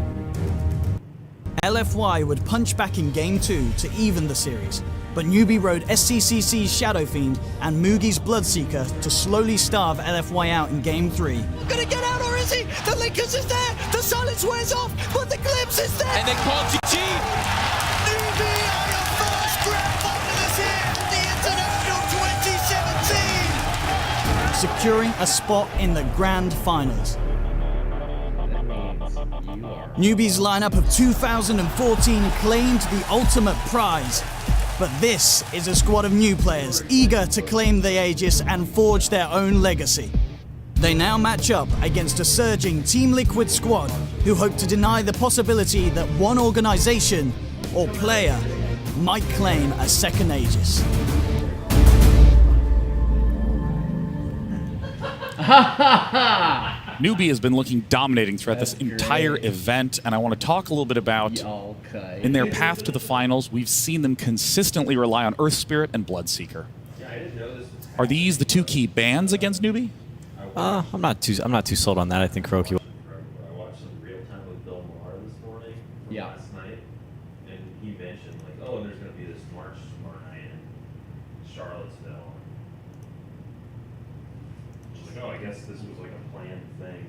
LFY would punch back in Game 2 to even the series, but Newbie rode SCCC's Shadow Fiend and Moogie's Bloodseeker to slowly starve LFY out in Game 3. Gonna get out, or is he? The Lakers is there! The silence wears off, but the glimpse is there! And they call GG! Newbie on your first grand final this year! The International 2017! Securing a spot in the Grand Finals. Newbie's lineup of 2014 claimed the ultimate prize. But this is a squad of new players eager to claim the Aegis and forge their own legacy. They now match up against a surging Team Liquid squad who hope to deny the possibility that one organization or player might claim a second Aegis. Newbie has been looking dominating throughout this entire event, and I want to talk a little bit about in their path to the finals. We've seen them consistently rely on Earth Spirit and Bloodseeker. Are these the two key bans against Newbie? I'm not too sold on that. I think Hiroki. I watched some real time with Bill Maher this morning from last night, and he mentioned like, oh, and there's going to be this march tomorrow night in Charlottesville. I was like, oh, I guess this was like a planned thing.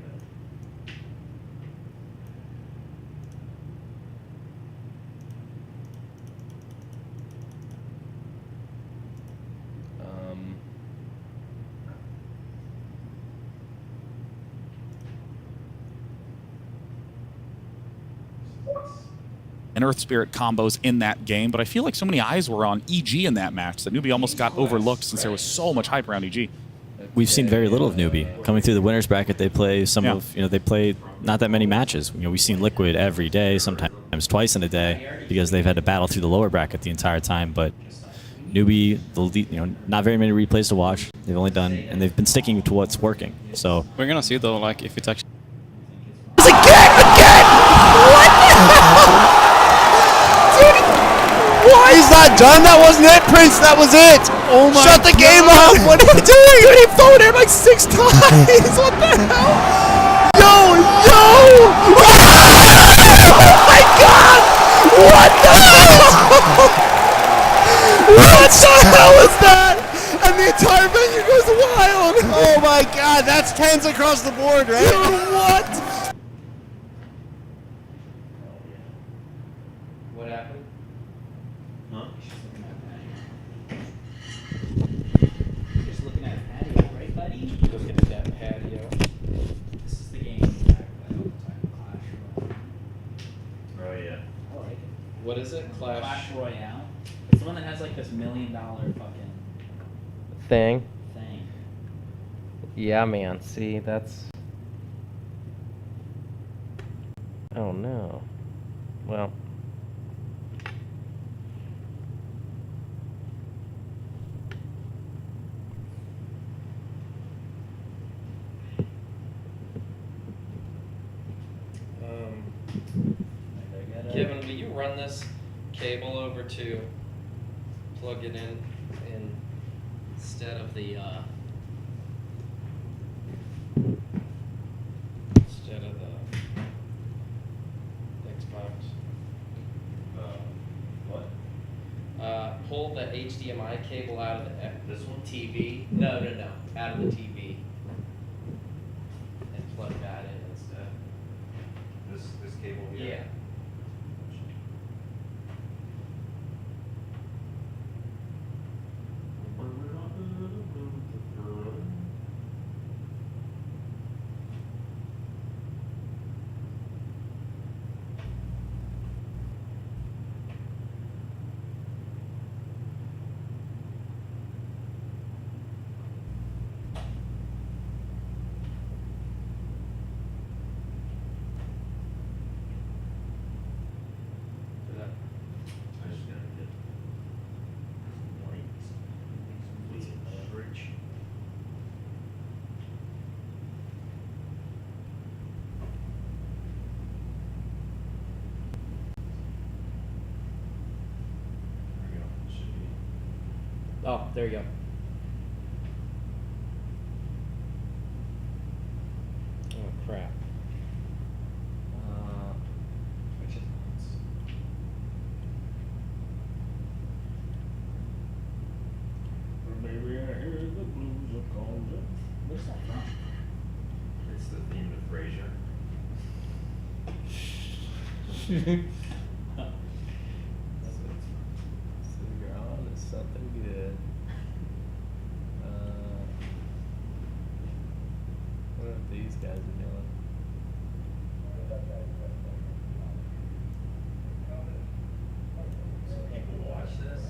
And Earth Spirit combos in that game, but I feel like so many eyes were on EG in that match that Newbie almost got overlooked since there was so much hype around EG. We've seen very little of Newbie. Coming through the winners bracket, they play they play not that many matches. We've seen Liquid every day, sometimes twice in a day, because they've had to battle through the lower bracket the entire time. But Newbie, not very many replays to watch. They've only done, and they've been sticking to what's working. So we're gonna see though, like if it's actually. What? He's not done? That wasn't it, Prince. That was it. Oh my Shut the game off. What are you doing? You didn't phone him like 6 times. What the hell? Yo! Oh my God! What the hell? What the hell is that? And the entire venue goes wild. Oh my God! That's 10s across the board, right? Dude, what? What happened? Huh? Just looking at patio, right, buddy? Looking at that patio. This is the game that I play all the time, Clash Royale. Oh yeah. I like it. What is it? Clash Royale. It's the one that has like this $1 million fucking Thing. thing. Yeah, man. See, that's. Oh no. Well. Kevin, will you run this cable over to plug it in instead of the Xbox? What? Pull the HDMI cable out of the This one? TV. No, out of the TV, and plug that in instead. This cable here? Yeah. Oh, there you go. Oh crap. Which is Baby, I hear the blues are calling. What's that from? It's the theme of Frasier. So you're on to something good. What these guys are doing? So people watch this.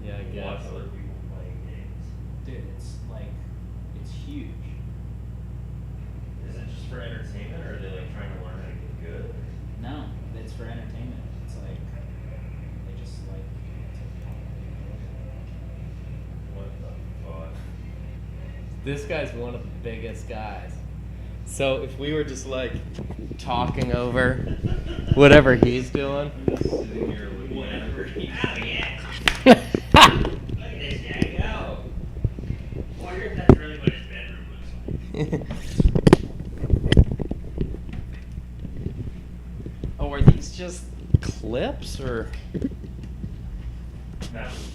Yeah, I guess. Watch other people playing games. Dude, it's huge. Is it just for entertainment, or are they like trying to learn how to get good? No, it's for entertainment. It's like they just like. What the fuck? This guy's one of the biggest guys. So if we were just like talking over whatever he's doing. Sitting here with whatever he's doing. Look at this guy go. Wonder if that's really what his bedroom looks like. Oh, are these just clips or? That was fun.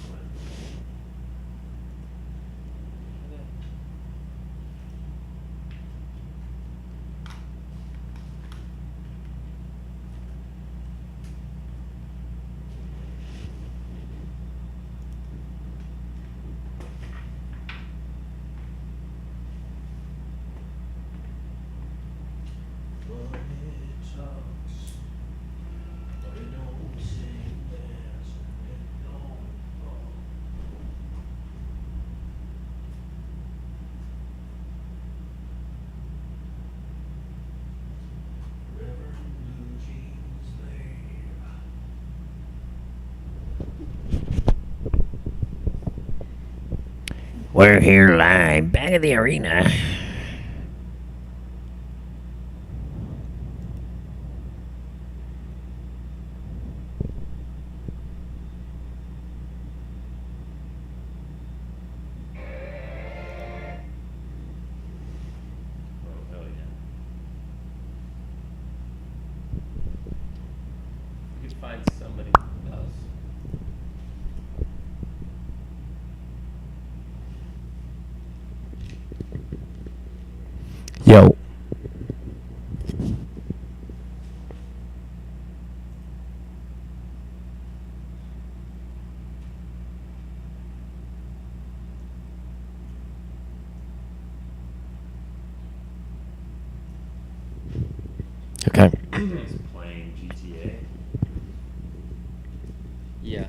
We're here live, back at the arena. Oh, hell yeah. We could find somebody else. Yo. Okay. He's playing GTA. Yeah.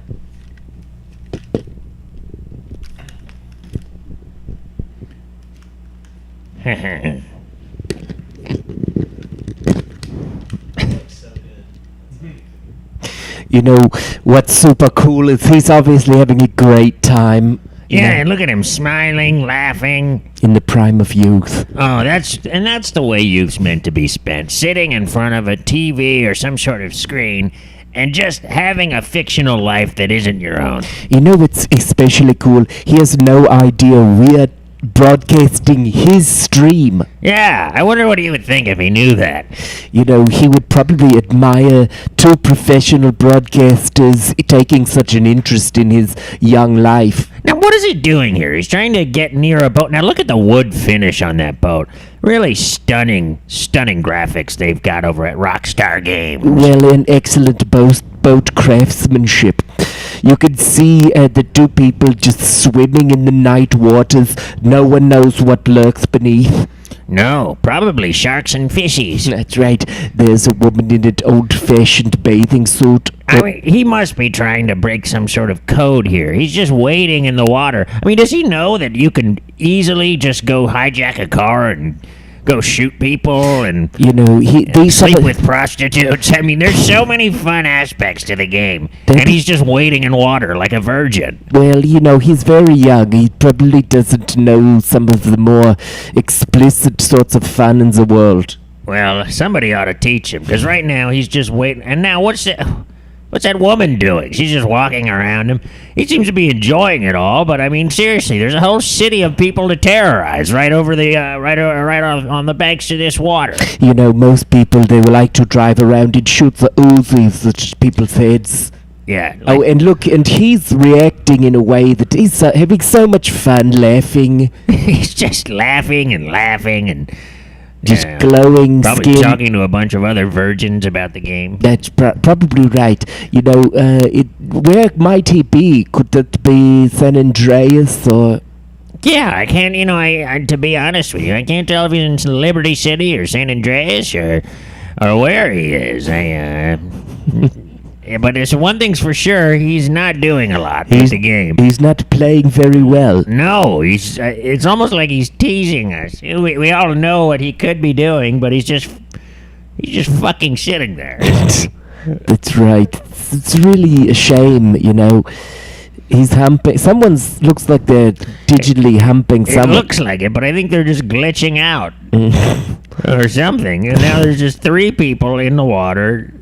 You know, what's super cool is he's obviously having a great time. Yeah, and look at him smiling, laughing. In the prime of youth. Oh, that's the way youth's meant to be spent. Sitting in front of a TV or some sort of screen and just having a fictional life that isn't your own. You know what's especially cool? He has no idea we're broadcasting his stream. Yeah, I wonder what he would think if he knew that. You know, he would probably admire two professional broadcasters taking such an interest in his young life. Now, what is he doing here? He's trying to get near a boat. Now, look at the wood finish on that boat. Really stunning graphics they've got over at Rockstar Games. Well, an excellent boat craftsmanship. You can see the two people just swimming in the night waters. No one knows what lurks beneath. No, probably sharks and fishies. That's right. There's a woman in an old-fashioned bathing suit. I mean, he must be trying to break some sort of code here. He's just waiting in the water. I mean, does he know that you can easily just go hijack a car and go shoot people and sleep with prostitutes? I mean, there's so many fun aspects to the game, and he's just waiting in water like a virgin. Well, you know, he's very young. He probably doesn't know some of the more explicit sorts of fun in the world. Well, somebody ought to teach him, because right now he's just waiting. And now, what's that? What's that woman doing? She's just walking around him. He seems to be enjoying it all, but I mean, seriously, there's a whole city of people to terrorize right over the right on the banks of this water. You know, most people, they would like to drive around and shoot the Uzis at people's heads. Yeah. Oh, and look, and he's reacting in a way that he's having so much fun laughing. He's just laughing and just glowing probably skin. talking to a bunch of other virgins about the game. That's probably right. You know, where might he be? Could that be San Andreas or... Yeah, I can't, I to be honest with you, I can't tell if he's in Liberty City or San Andreas or where he is. But there's one thing's for sure, he's not doing a lot with the game. He's not playing very well. No, he's. It's almost like he's teasing us. We all know what he could be doing, but he's just fucking sitting there. That's right. It's really a shame, He's humping. Someone's looks like they're digitally humping someone. It looks like it, but I think they're just glitching out or something. And now there's just 3 people in the water.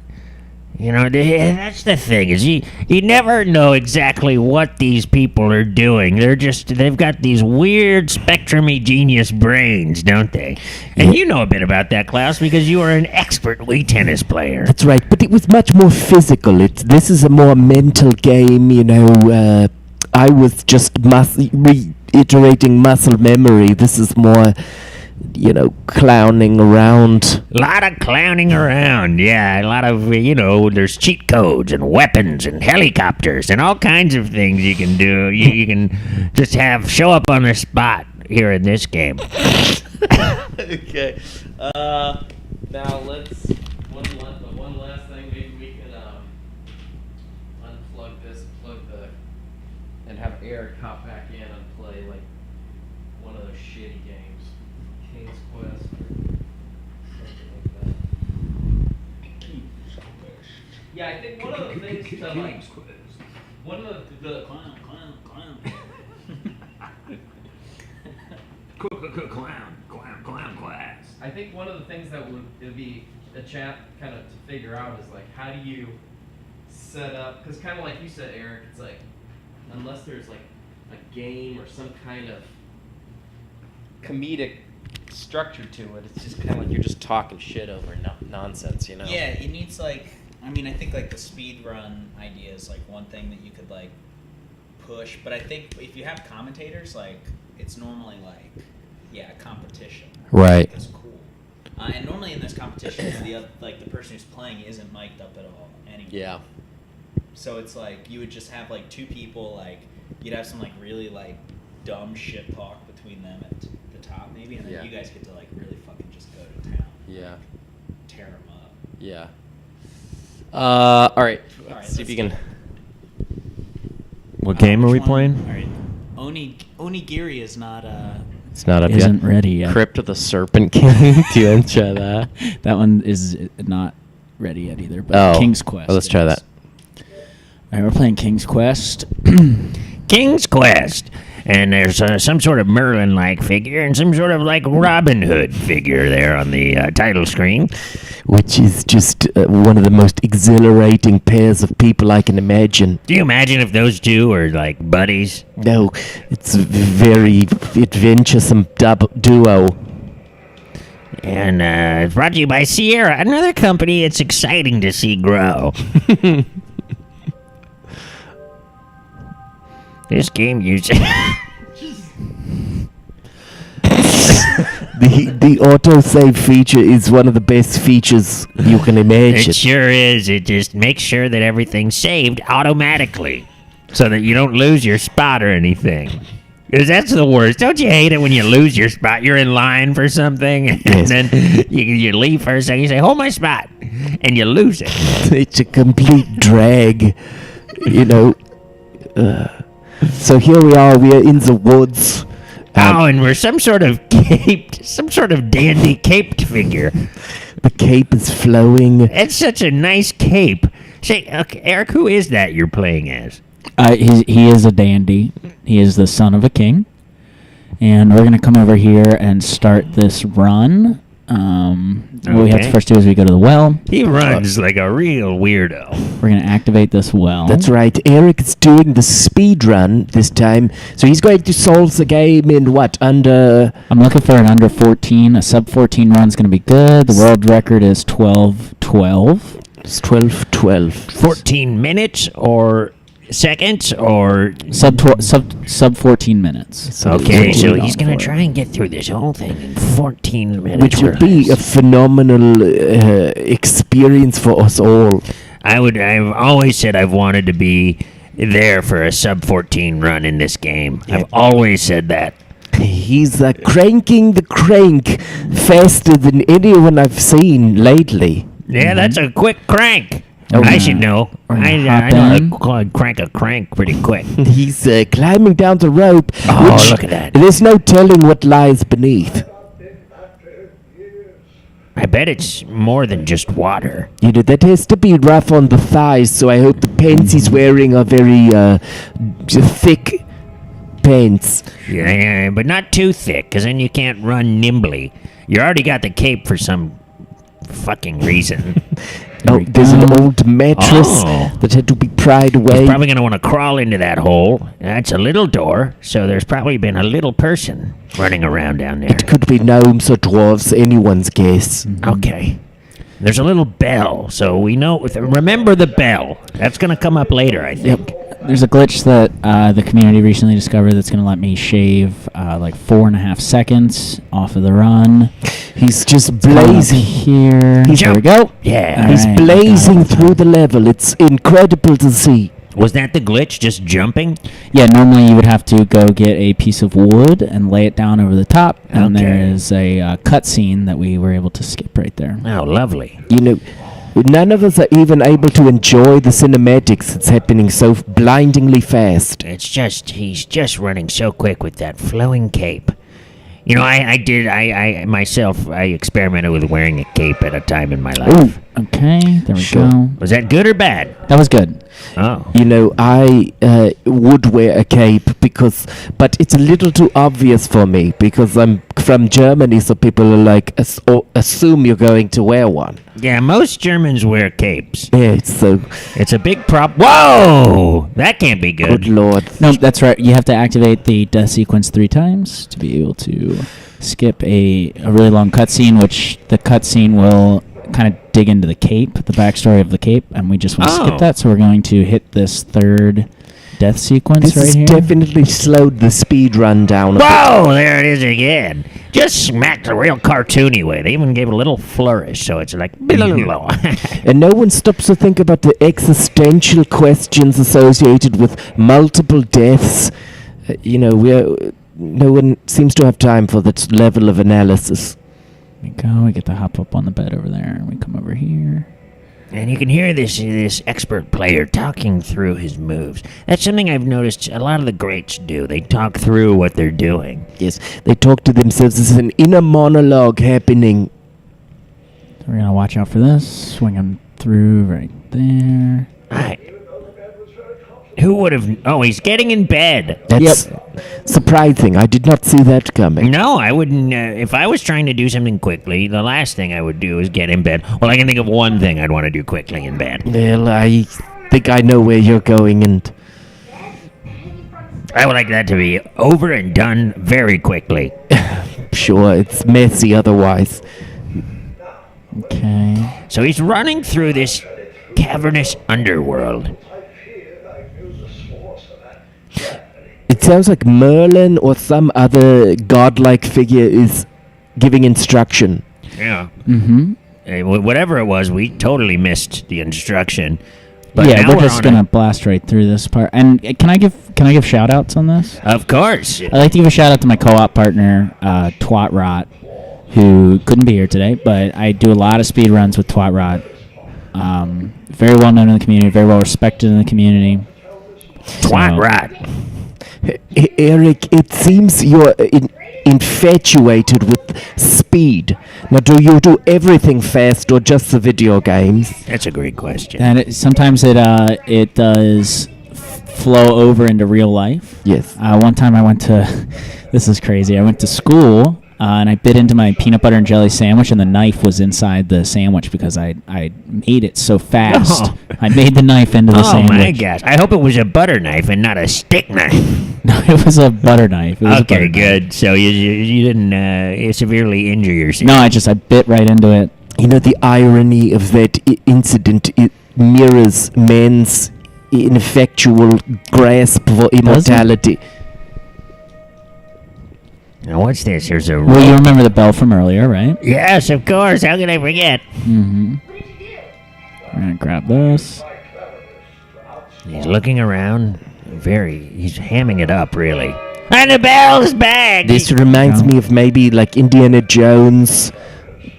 That's the thing, is you never know exactly what these people are doing. They've got these weird spectrum-y genius brains, don't they? And you know a bit about that, Klaus, because you are an expert Wii tennis player. That's right, but it was much more physical. This is a more mental game, I was just reiterating muscle memory. This is more... clowning around. A lot of clowning around, yeah. A lot of, there's cheat codes and weapons and helicopters and all kinds of things you can do. You can just show up on the spot here in this game. Okay. Now let's one last thing. Maybe we can unplug this, and have Eric hop back in and play like one of those shitty games, King's Quest or something like that. Yeah, I think one of the things to like, one of the clown. Clown class. I think one of the things that would be a chat kind of to figure out is like, how do you set up, because kind of like you said, Eric, it's like, unless there's like a game or some kind of comedic structure to it, it's just kind of like you're just talking shit over nonsense, Yeah, it needs I think like the speed run idea is like one thing that you could like push, but I think if you have commentators, like it's normally like, a competition. Right. It's cool. And normally in those competitions, the person who's playing isn't mic'd up at all anymore. Yeah. So it's like you would just have like 2 people, like you'd have some like really like dumb shit talk between them at the top maybe, and then you guys get to like really fucking just go to town. Yeah. Tear them up. Yeah. All right. Let's see if you can. What game are we playing? All right. Onigiri is not It's not up Isn't ready yet. Crypt of the Serpent King. Do you want to try that? That one is not ready yet either. But King's Quest. Let's try that. All right, we're playing King's Quest. King's Quest. And there's some sort of Merlin-like figure and some sort of like Robin Hood figure there on the title screen. Which is just one of the most exhilarating pairs of people I can imagine. Do you imagine if those 2 were like buddies? No, it's a very adventuresome duo. And it's brought to you by Sierra, another company it's exciting to see grow. This game uses... The autosave feature is one of the best features you can imagine. It sure is. It just makes sure that everything's saved automatically so that you don't lose your spot or anything. Because that's the worst. Don't you hate it when you lose your spot? You're in line for something, and then you leave for a second, you say, hold my spot, and you lose it. It's a complete drag, So here we are in the woods. And we're some sort of dandy caped figure. The cape is flowing. It's such a nice cape. Say, okay, Eric, who is that you're playing as? He is a dandy. He is the son of a king. And we're going to come over here and start this run. What we have to first do is we go to the well. He runs like a real weirdo. We're going to activate this well. That's right. Eric is doing the speed run this time. So he's going to solve the game in what? Under... I'm looking for an under 14. A sub 14 run's going to be good. The world record is 12:12. It's 12:12. 14 minutes or seconds or sub 14 minutes. Okay, so he's gonna try and get through this whole thing in 14 minutes. Which would be a phenomenal experience for us all. I've always said I've wanted to be there for a sub 14 run in this game. I've always said that. He's cranking the crank faster than anyone I've seen lately. Yeah, that's a quick crank. Oh, I should know. I know I crank a crank pretty quick. He's climbing down the rope. Oh, look at that. There's no telling what lies beneath. I bet it's more than just water. You know, that has to be rough on the thighs, so I hope the pants he's wearing are very thick pants. Yeah, but not too thick, because then you can't run nimbly. You already got the cape for some fucking reason. There's an old mattress that had to be pried away. He's probably going to want to crawl into that hole. That's a little door, so there's probably been a little person running around down there. It could be gnomes or dwarves, anyone's guess. Okay. There's a little bell, so we know. Remember the bell. That's going to come up later, I think. Yep. There's a glitch that the community recently discovered that's going to let me shave like 4.5 seconds off of the run. He's just blazing here. There we go. Yeah. He's blazing through the level. It's incredible to see. Was that the glitch, just jumping? Yeah, normally you would have to go get a piece of wood and lay it down over the top, and there is a cutscene that we were able to skip right there. Oh, lovely. You know, none of us are even able to enjoy the cinematics. It's happening so blindingly fast. It's just, he's just running so quick with that flowing cape. You know, I myself experimented with wearing a cape at a time in my life. Ooh, okay, there we go. Was that good or bad? That was good. Oh. You know, I would wear a cape but it's a little too obvious for me because I'm from Germany, so people are like, assume you're going to wear one. Yeah, most Germans wear capes. Yeah, it's a big prop. Whoa! That can't be good. Good lord. No, that's right. You have to activate the death sequence 3 times to be able to skip a really long cutscene, which the cutscene will kind of dig into the cape, the backstory of the cape, and we just want to skip that, so we're going to hit this third death sequence This here. definitely slowed the speed run down a Whoa, there it is again. Just smacked a real cartoony way. They even gave it a little flourish, so it's like... And no one stops to think about the existential questions associated with multiple deaths. No one seems to have time for that level of analysis. We go, we get to hop up on the bed over there, and we come over here. And you can hear this expert player talking through his moves. That's something I've noticed a lot of the greats do. They talk through what they're doing. Yes, they talk to themselves. There's an inner monologue happening. So we're going to watch out for this. Swing him through right there. Who would have... Oh, he's getting in bed. That's surprising. I did not see that coming. No, I wouldn't. If I was trying to do something quickly, the last thing I would do is get in bed. Well, I can think of one thing I'd want to do quickly in bed. Well, I think I know where you're going, and... I would like that to be over and done very quickly. Sure, it's messy otherwise. Okay. So he's running through this cavernous underworld. It sounds like Merlin or some other godlike figure is giving instruction. Yeah. Mm-hmm. Hey, whatever it was, we totally missed the instruction. But yeah, now we're just gonna blast right through this part. And can I give shout outs on this? Of course. I'd like to give a shout out to my co-op partner, Twat Rot, who couldn't be here today, but I do a lot of speed runs with Twat Rot. Very well known in the community, very well respected in the community. Twat Rot. Eric, it seems you're infatuated with speed. Now, do you do everything fast or just the video games? That's a great question. And sometimes it does flow over into real life. Yes. One time I went to, this is crazy, I went to school and I bit into my peanut butter and jelly sandwich, and the knife was inside the sandwich because I made it so fast. Oh. I made the knife into the sandwich. Oh my gosh! I hope it was a butter knife and not a stick knife. No, it was a butter knife. It was a butter Okay, knife. good. So you didn't severely injure yourself. No, I bit right into it. You know, the irony of that incident, it mirrors man's ineffectual grasp for immortality. Now what's this? There's a. Well, you remember the bell from earlier, right? Yes, of course. How could I forget? Mm-hmm. We're gonna grab this. He's looking around. He's hamming it up, really. And the bell's back. This reminds me of maybe like Indiana Jones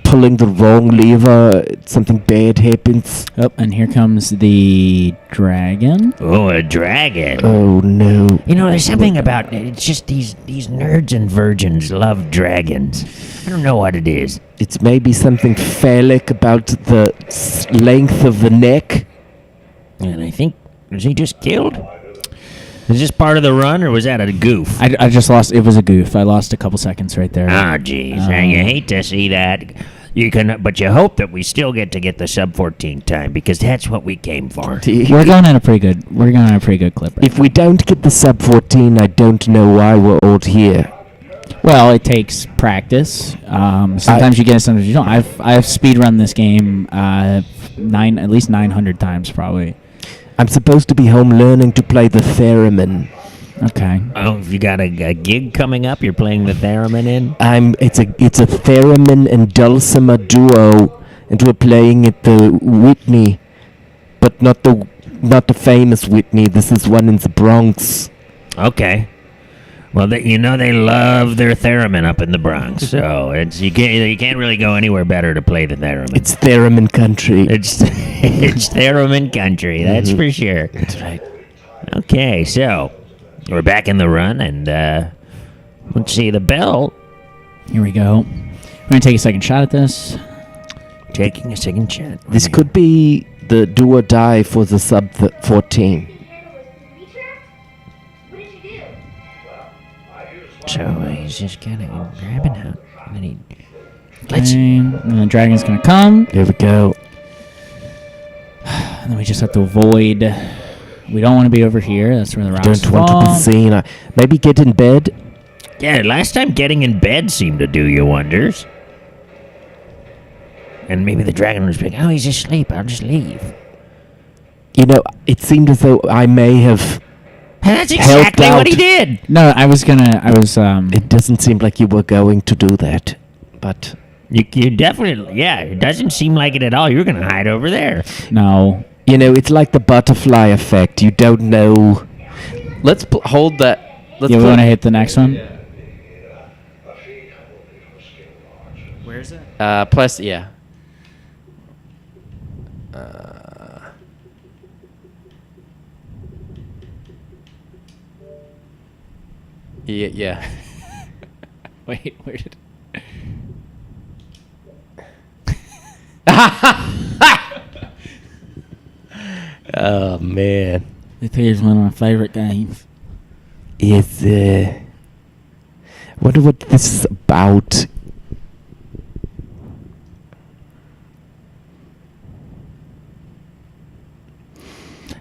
pulling the wrong lever, something bad happens. Oh, and here comes the dragon. Oh, a dragon. Oh no. You know, there's something about it's just these nerds and virgins love dragons. I don't know what it is. It's maybe something phallic about the length of the neck. And I think, was he just killed? Is this part of the run, or was that a goof? I just lost. It was a goof. I lost a couple seconds right there. Ah, jeez. You hate to see that. But you hope that we still get the sub 14 time because that's what we came for. We're going at a pretty good clip. Right If we don't get the sub 14, I don't know why we're all here. Well, it takes practice. Sometimes you get it, sometimes you don't. I've speed run this game at least 900 times probably. I'm supposed to be home learning to play the theremin. Okay. Oh, you got a gig coming up? You're playing the theremin in? It's a theremin and dulcimer duo, and we're playing at the Whitney, but not the famous Whitney. This is one in the Bronx. Okay. Well, they love their theremin up in the Bronx, so you can't really go anywhere better to play the theremin. It's theremin country. It's theremin country, that's for sure. That's right. Okay, so we're back in the run, and let's see the bell. Here we go. We're gonna take a second shot at this. Taking a second shot. This could be the do or die for the sub 14. So he's just kind of grabbing out. And then And the dragon's gonna come. Here we go. And then we just have to avoid. We don't want to be over here. That's where the rocks Don't want to be seen. Maybe get in bed. Yeah, last time getting in bed seemed to do you wonders. And maybe the dragon was like, oh, he's asleep. I'll just leave. You know, it seemed as though I may have. That's exactly what he did. No, I was. It doesn't seem like you were going to do that, but you definitely. Yeah, it doesn't seem like it at all. You're gonna hide over there. No. You know, it's like the butterfly effect. You don't know. Let's hold that. We want to hit the next one. Where is it? Plus, yeah. Yeah. Wait, where did? Oh man. It is one of my favorite games. Is I wonder what this is about.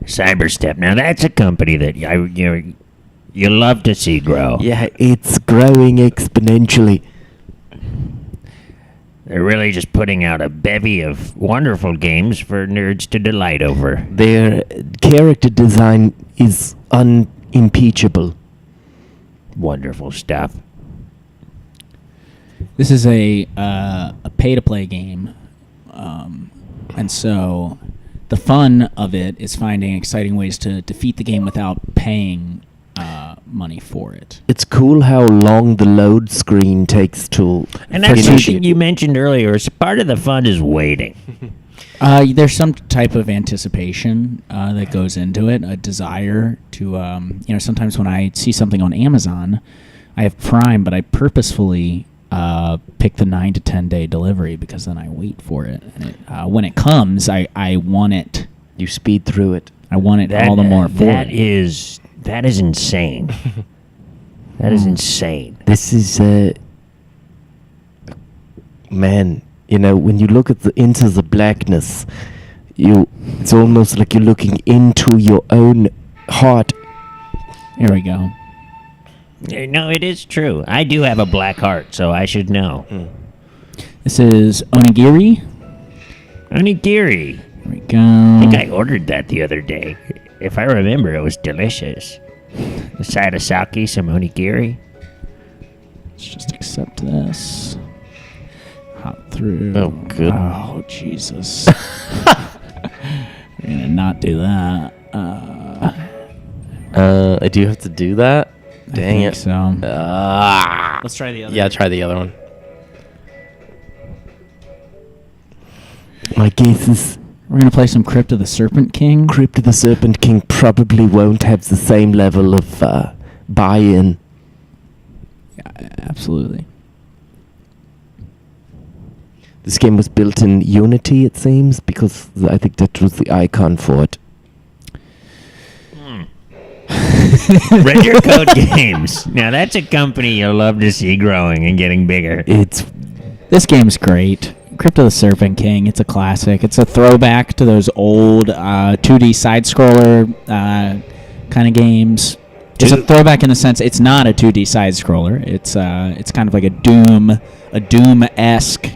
Cyberstep. Now that's a company that you love to see grow. Yeah, it's growing exponentially. They're really just putting out a bevy of wonderful games for nerds to delight over. Their character design is unimpeachable. Wonderful stuff. This is a pay-to-play game, and so the fun of it is finding exciting ways to defeat the game without paying money for it. It's cool how long the load screen takes to. And that's something you mentioned earlier. It's part of the fun is waiting. There's some type of anticipation that goes into it, a desire to, sometimes when I see something on Amazon, I have Prime, but I purposefully pick the 9 to 10 day delivery because then I wait for it. And when it comes, I want it. You speed through it. I want it all the more for it. That is insane. That is insane. This is man, when you look into the blackness, it's almost like you're looking into your own heart. Here we go. No, it is true. I do have a black heart, so I should know. This is onigiri. Onigiri. Here we go. I think I ordered that the other day. If I remember, it was delicious. A side of sake, some onigiri. Let's just accept this. Hop through. Oh, good. Oh, Jesus. We're gonna not do that. I do have to do that? Dang it. So. Let's try the other. Yeah, try the other one. My guess is we're gonna play some Crypt of the Serpent King. Crypt of the Serpent King probably won't have the same level of buy-in. Yeah, absolutely. This game was built in Unity, it seems, because I think that was the icon for it. Red Your Code Games. Now that's a company you'll love to see growing and getting bigger. This game's great. Crypt of the Serpent King. It's a classic. It's a throwback to those old 2D side scroller kind of games. It's a throwback in the sense it's not a 2D side scroller. It's kind of like a Doom-esque.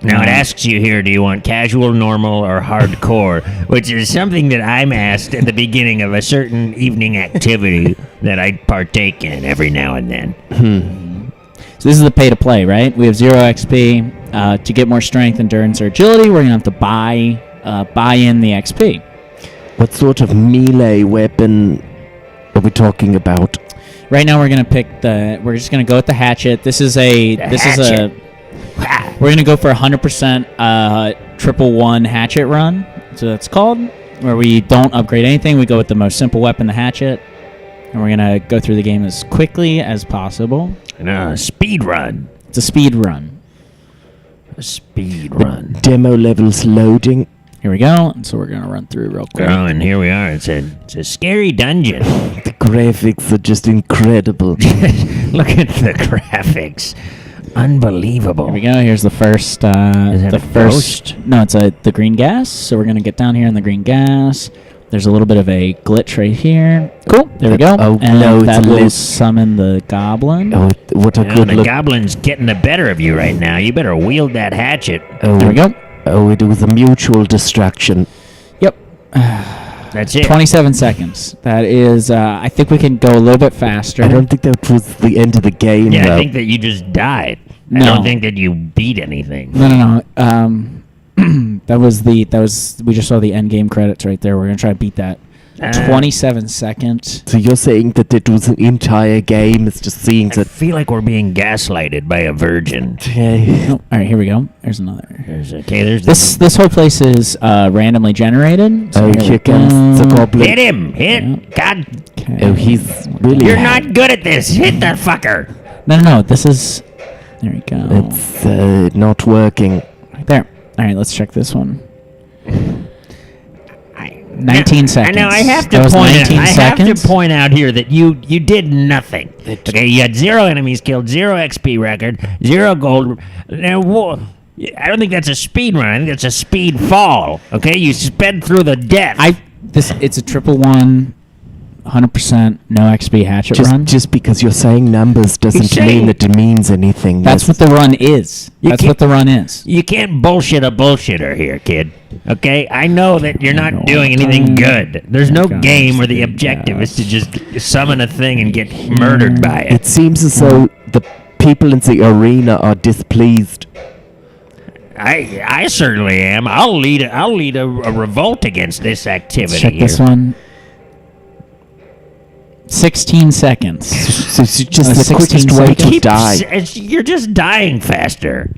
Now it asks you here, do you want casual, normal, or hardcore? Which is something that I'm asked at the beginning of a certain evening activity that I partake in every now and then. So this is the pay-to-play, right? We have 0 XP. To get more strength, endurance, or agility, we're going to have to buy in the XP. What sort of melee weapon are we talking about? Right now we're going to pick we're just going to go with the hatchet. We're going to go for 100% triple one hatchet run. So that's called, where we don't upgrade anything. We go with the most simple weapon, the hatchet. And we're going to go through the game as quickly as possible. Speed run. It's a speed run. A speed run. Demo levels loading. Here we go. And so we're going to run through real quick. Oh, and here we are. It's a scary dungeon. The graphics are just incredible. Look at the graphics. Unbelievable. Here we go. Here's the first. Ghost? No, it's the green gas. So we're gonna get down here in the green gas. There's a little bit of a glitch right here. Cool. There we go. Oh, and no, that it's will lit. summon the goblin. Oh, what a good The look. goblin's getting the better of you right now. You better wield that hatchet. Oh, there we go. Oh, it was a mutual distraction. Yep. That's it. 27 seconds. That is. I think we can go a little bit faster. I don't think that was the end of the game. Yeah, though. I think that you just died. No. I don't think that you beat anything. No. That was. We just saw the end game credits right there. We're gonna try to beat that. 27 seconds. So you're saying that it was an entire game? It's just seeing I that. feel like we're being gaslighted by a virgin. Okay. Oh, all right, here we go. There's another. There's This whole place is randomly generated. So here comes the goblin. Hit him! Hit! God! Okay. Oh, he's really. You're not good at this. Hit that fucker! No. This is. There we go. It's not working. Right there. All right, let's check this one. 19 seconds. I know. I have That was to 19 seconds. point out here that you did nothing. Okay, you had 0 enemies killed, 0 XP record, 0 gold. Now, I don't think that's a speed run. I think that's a speed fall. Okay, you sped through the death. It's a triple one, 100% no XP hatchet run. Just because you're saying numbers doesn't mean that it means anything. That's what the run is. That's what the run is. You can't bullshit a bullshitter here, kid. Okay? I know that you're not doing anything good. There's no game where the objective is to just summon a thing and get murdered by it. It seems as though the people in the arena are displeased. I certainly am. I'll lead a revolt against this activity. Let's check here. this one. 16 seconds. So it's just the quickest way to die. You're just dying faster.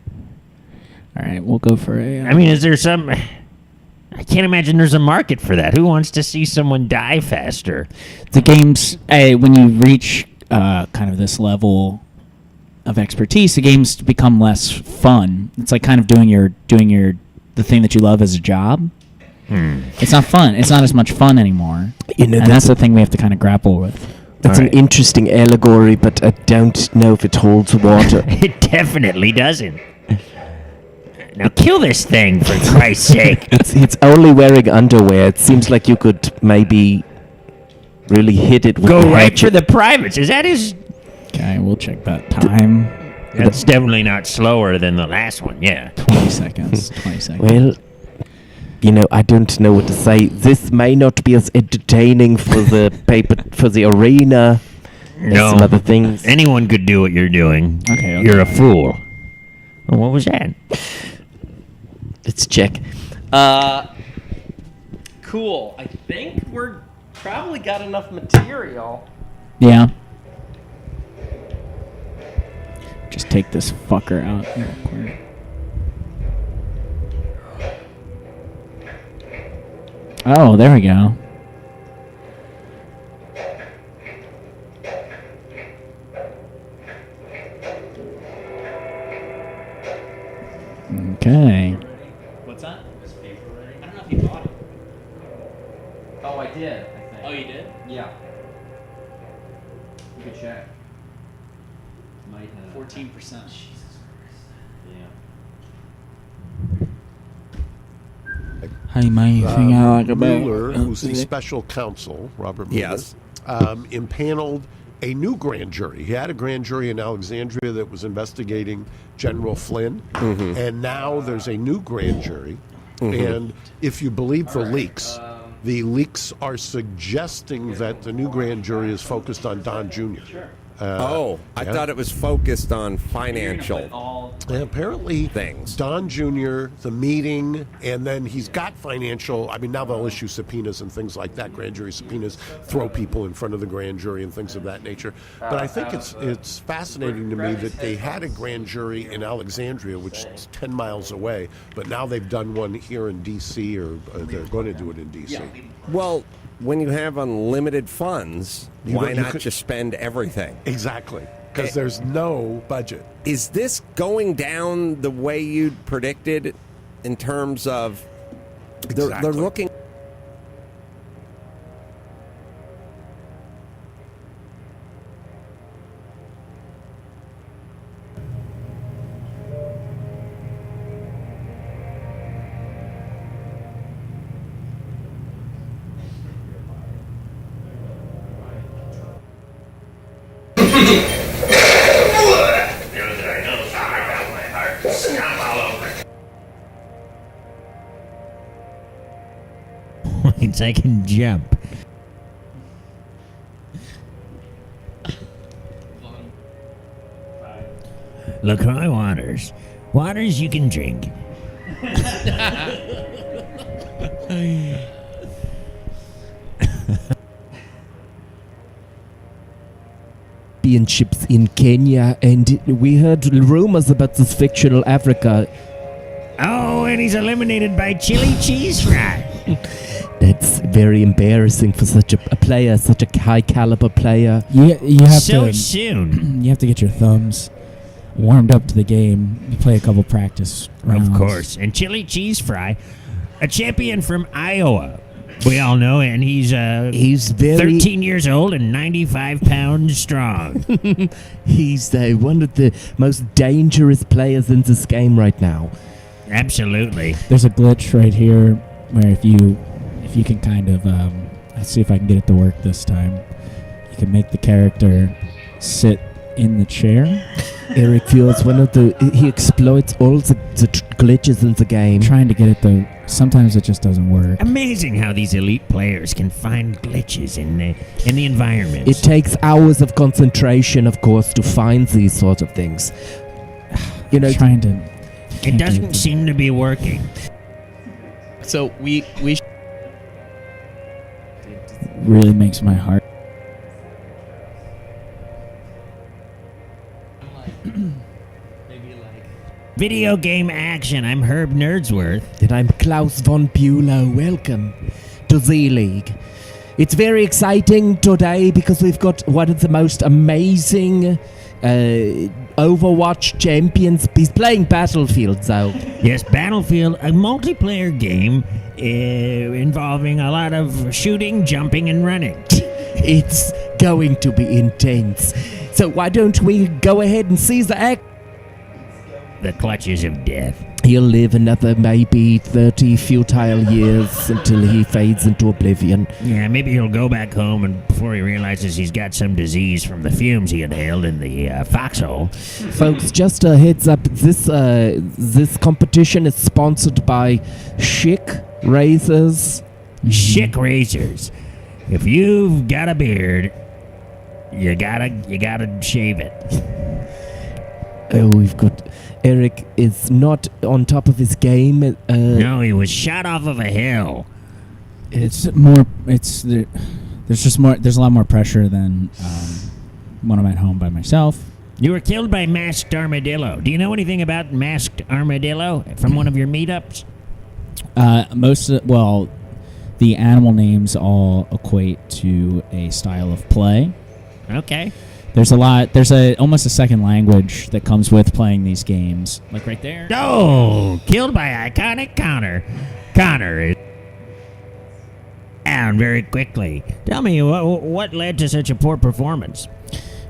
All right, we'll go for a. I mean, is there some? I can't imagine there's a market for that. Who wants to see someone die faster? The games, when you reach kind of this level of expertise, the games become less fun. It's like kind of doing the thing that you love as a job. It's not fun. It's not as much fun anymore. And that's the thing we have to kind of grapple with. That's an interesting allegory, but I don't know if it holds water. It definitely doesn't. Now kill this thing, for Christ's sake. It's only wearing underwear. It seems like you could maybe really hit it with Go the right hatchet. for the privates. Is that his... Okay, we'll check that time. That's definitely not slower than the last one, yeah. 20 seconds. 20 seconds. Well, you know, I don't know what to say. This may not be as entertaining for the paper, for the arena. as No. some other things. Anyone could do what you're doing. Okay. You're a fool. Oh, what was that? Let's check. Cool. I think we're probably got enough material. Yeah. Just take this fucker out real quick. Oh, there we go. Okay. What's that? This paper ready? I don't know if you bought it. Oh, I did, I think. Oh, you did? Yeah. You could check. Might have. 14%. Jesus Christ. Yeah. Hey, man, you think I like about Mueller, who's the special counsel, Robert Mueller, Yes. impaneled a new grand jury. He had a grand jury in Alexandria that was investigating General Flynn, and now there's a new grand jury. And if you believe the leaks are suggesting that the new grand jury is focused on Don Jr. I thought it was focused on financial apparently things. Don Jr., the meeting, and then he's got financial. I mean, now they'll issue subpoenas and things like that. Grand jury subpoenas throw people in front of the grand jury and things of that nature. But I think it's fascinating to me that they had a grand jury in Alexandria, which is 10 miles away, but now they've done one here in D.C., or they're going to do it in D.C. Well, when you have unlimited funds, why not just spend everything? Exactly, because there's no budget. Is this going down the way you'd predicted in terms of they're looking? Points, I can jump. LaCroix waters. Waters you can drink. Championships in Kenya, and we heard rumors about this fictional Africa. Oh, and he's eliminated by chili cheese fry. That's very embarrassing for such a player, such a high caliber player. You have So to soon. You have to get your thumbs warmed up to the game. You play a couple practice rounds. Of course. And chili cheese fry, a champion from Iowa. We all know, and he's very 13 years old and 95 pounds strong. He's one of the most dangerous players in this game right now. Absolutely. There's a glitch right here where if you can kind of let's see if I can get it to work this time. You can make the character sit in the chair. Eric Fields, he exploits all the glitches in the game. Trying to get it to. Sometimes it just doesn't work. Amazing how these elite players can find glitches in the environment. It takes hours of concentration, of course, to find these sorts of things. You know, trying to. It doesn't seem to be working. So we really makes my heart. Video game action. I'm Herb Nerdsworth. And I'm Klaus von Bülow. Welcome to Z-League. It's very exciting today because we've got one of the most amazing Overwatch champions. He's playing Battlefield, though. Yes, Battlefield, a multiplayer game involving a lot of shooting, jumping, and running. It's going to be intense. So why don't we go ahead and seize the act? The clutches of death. He'll live another maybe 30 futile years until he fades into oblivion. Yeah, maybe he'll go back home and before he realizes he's got some disease from the fumes he inhaled in the foxhole. Folks, just a heads up, this competition is sponsored by Schick Razors. Schick Razors. If you've got a beard, you gotta shave it. Oh, we've got... Eric is not on top of his game. No, he was shot off of a hill. There's a lot more pressure than when I'm at home by myself. You were killed by Masked Armadillo. Do you know anything about Masked Armadillo from one of your meetups? The animal names all equate to a style of play. Okay. There's almost a second language that comes with playing these games. Like right there. Oh, killed by iconic Connor. Connor is down very quickly. Tell me, what led to such a poor performance?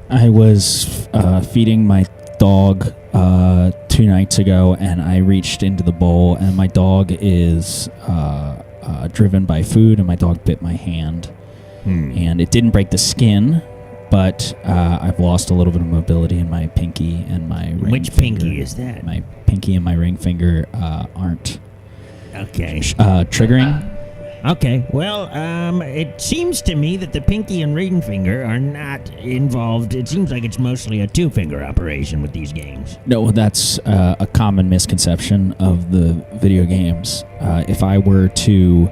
I was feeding my dog 2 nights ago, and I reached into the bowl, and my dog is driven by food, and my dog bit my hand. And it didn't break the skin, but I've lost a little bit of mobility in my pinky and my ring Which finger. pinky is that? My pinky and my ring finger aren't triggering. Okay, well, it seems to me that the pinky and ring finger are not involved. It seems like it's mostly a 2-finger operation with these games. No, that's a common misconception of the video games. If I were to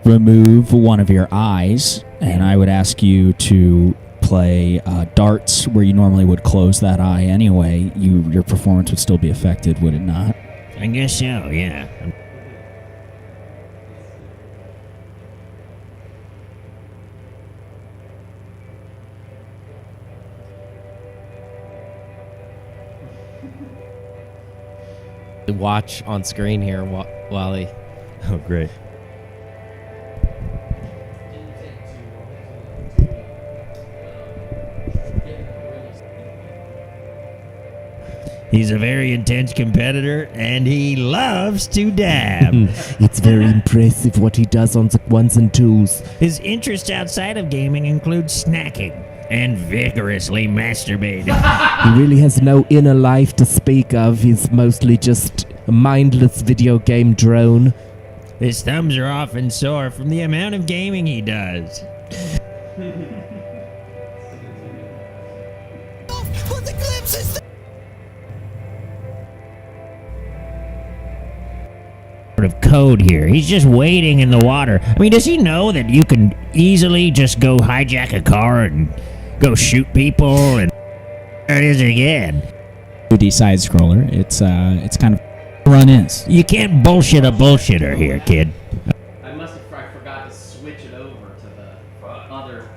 remove one of your eyes, and I would ask you to play darts where you normally would close that eye anyway, your performance would still be affected, would it not? I guess so, yeah. Watch on screen here, Wally. Oh, great. He's a very intense competitor, and he loves to dab. It's very impressive what he does on the ones and twos. His interests outside of gaming include snacking and vigorously masturbating. He really has no inner life to speak of. He's mostly just a mindless video game drone. His thumbs are often sore from the amount of gaming he does. Of code here. He's just waiting in the water. I mean, does he know that you can easily just go hijack a car and go shoot people and there it is again? 2D side scroller. It's kind of run is. You can't bullshit a bullshitter here, kid. I forgot to switch it over to the other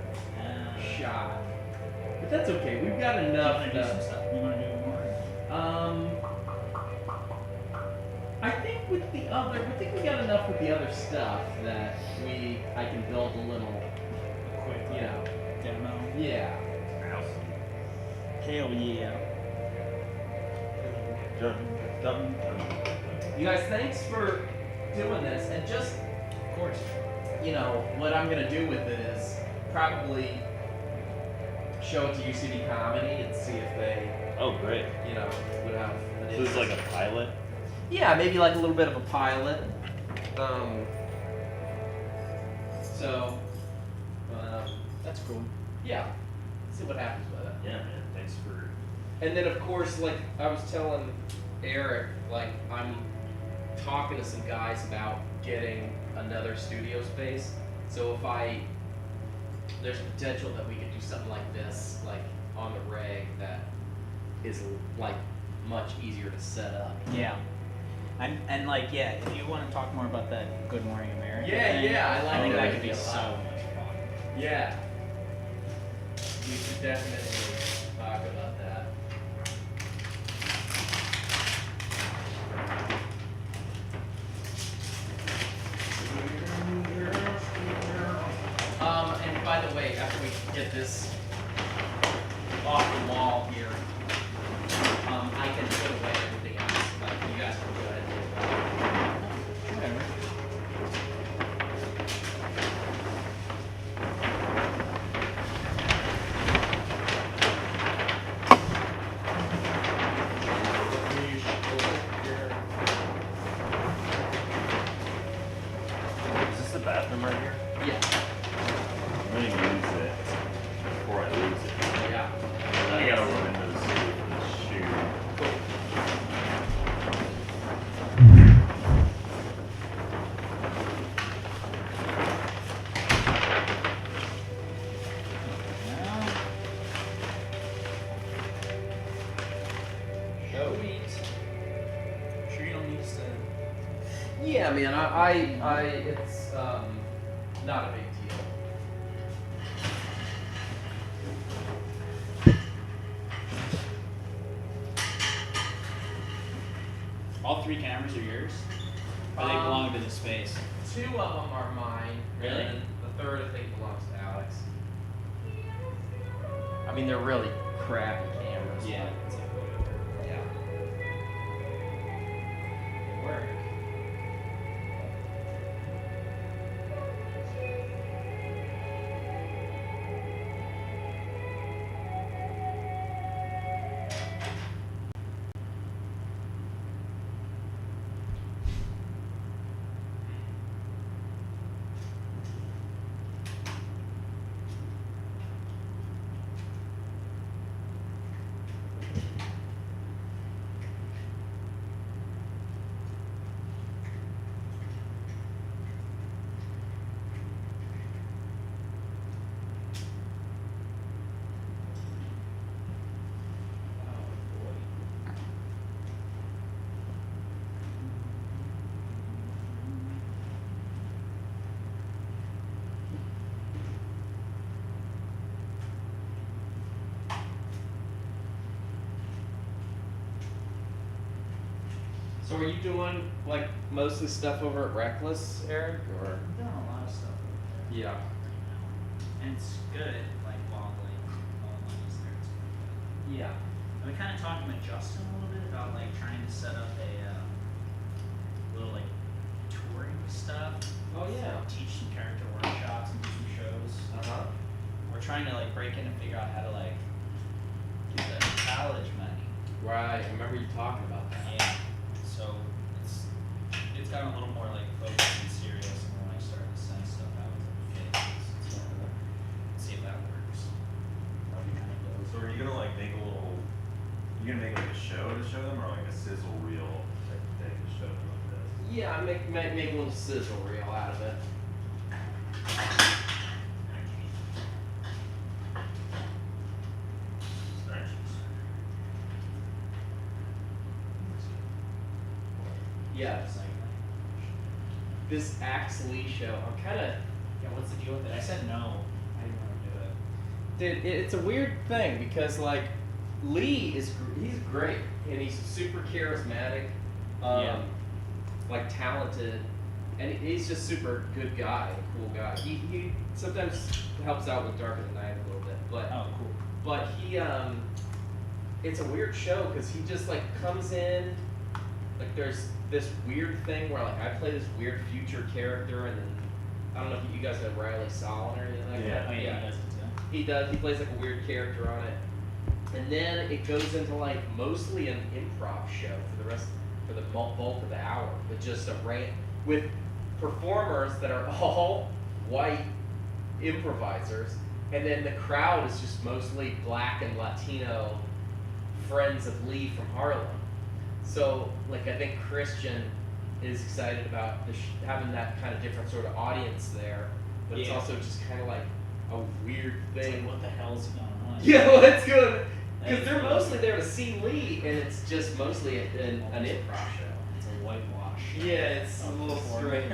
shot. But that's okay. We've got enough. You want to do more? I think we got enough with the other stuff that I can build a little Quick, demo. Yeah. Hell yeah. You guys, thanks for doing this, and just, of course, what I'm gonna do with it is probably show it to UCD Comedy and see if they, great. Would have an So this is like a pilot? Yeah, maybe like a little bit of a pilot. That's cool. Yeah. See what happens with it. Yeah, man. Thanks for... And then, of course, like I was telling Eric, like I'm talking to some guys about getting another studio space. So there's potential that we could do something like this, like on the rig, that is like much easier to set up. Yeah. If you want to talk more about that Good Morning America thing, I think that that could be a so lot. much fun. Yeah. We should definitely talk about that. And by the way, after we get this off the wall here, I can put away everything else. Like, you guys can voting. Sure you don't need us to. Yeah, man. It's not a big deal. All 3 cameras are yours? Or they belong to the space? 2 of them are mine. Really? And the third, I think, belongs to Alex. I mean, they're really crappy cameras. Yeah. Yeah. They work. So are you doing like most of the stuff over at Reckless, Eric, or? I've done a lot of stuff over there. Yeah. And it's good at like wobbling all the money's there. It's pretty good. Yeah. And we kind of talked with Justin a little bit about like trying to set up a little like touring stuff. Oh yeah. Teach some character workshops and do some shows. We're trying to like break in and figure out how to like get the college money. Right. I remember you talking about that. Yeah. So it's gotten a little more like focused and serious, and we're like starting to send stuff out to kids. So see if that works. How it kind of goes. So are you gonna like make a little? You gonna make like a show to show them, or like a sizzle reel type of thing to show them like this? Yeah, make a little sizzle reel out of it. Yeah. This Axe Lee show, I'm kind of. Yeah, what's the deal with it? I said no. I didn't want to do it. Dude, it's a weird thing because like Lee he's great and he's super charismatic, like talented, and he's just super good guy, cool guy. He sometimes helps out with Dark of the Night a little bit, but cool. But he it's a weird show because he just like comes in, like there's this weird thing where like I play this weird future character, and then I don't know if you guys know Riley Solon or anything like that. Oh, yeah, he does it too. He does. He plays like a weird character on it, and then it goes into like mostly an improv show for the bulk of the hour, with just with performers that are all white improvisers, and then the crowd is just mostly black and Latino friends of Lee from Harlem. So like I think Christian is excited about having that kind of different sort of audience there, but it's also just kind of like a weird thing. It's like, what the hell's going on? Yeah, well, it's good. Because they're mostly there to see Lee, and it's just mostly an improv show. It's a whitewash. Yeah, it's a little strange.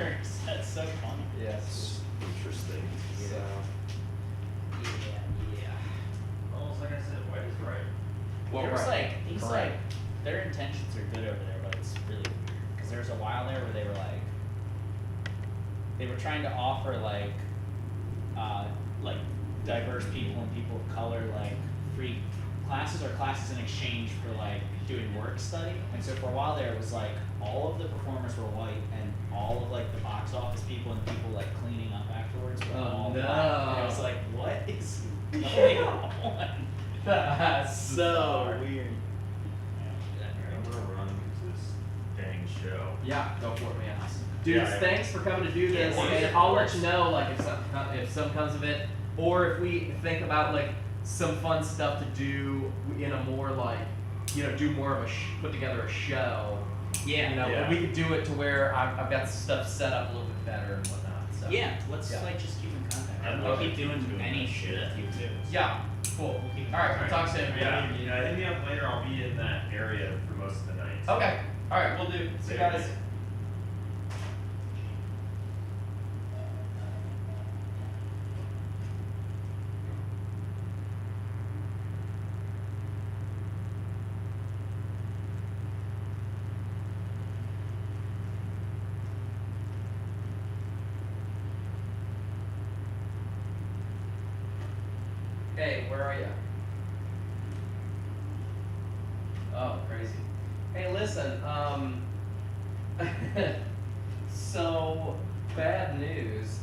That's so funny. Yes. Interesting. So. Yeah. Well, it's like I said, white is right. Well, There's right. like these Right. like their intentions are good over there, but it's really weird. Because there was a while there where they were trying to offer like diverse people and people of color like free classes or classes in exchange for like doing work study. And so for a while there it was like all of the performers were white and all of like the box office people and people like cleaning up afterwards were all no. black. And I was like, what is going on? That's so weird. I'm gonna run this dang show. Yeah, go for it, man. Dude, Yeah, thanks for coming to do this, Yeah, and I'll let you know like if some comes of it, or if we think about like some fun stuff to do in a more like, do more of put together a show. Yeah. And we could do it to where I've got stuff set up a little bit better and whatnot. So Yeah, let's like just keep in contact. I'll keep doing any shit at you too. Yeah. Cool. All right. We'll talk soon. Yeah, hit me up later. I'll be in that area for most of the night. Okay. All right. We'll do. See you guys. Hey, where are you? Oh, crazy. Hey, listen, so, bad news.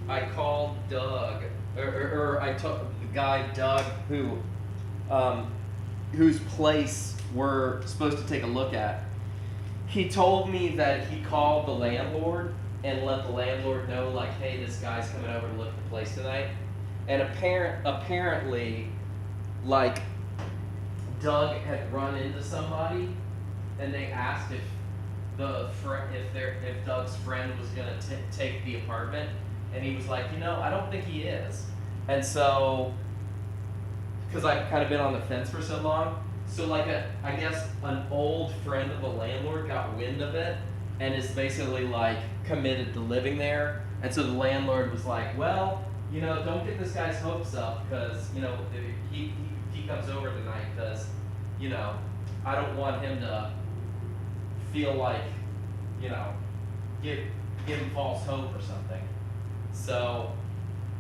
I called Doug, or I took the guy Doug whose place we're supposed to take a look at. He told me that he called the landlord and let the landlord know, like, hey, this guy's coming over to look at the place tonight. And apparently, like, Doug had run into somebody, and they asked if if Doug's friend was gonna take the apartment, and he was like, I don't think he is. And so, because I've kind of been on the fence for so long, so like I guess an old friend of the landlord got wind of it, and is basically like committed to living there. And so the landlord was like, well, don't get this guy's hopes up, because, he comes over tonight, because, I don't want him to feel like, give him false hope or something. So,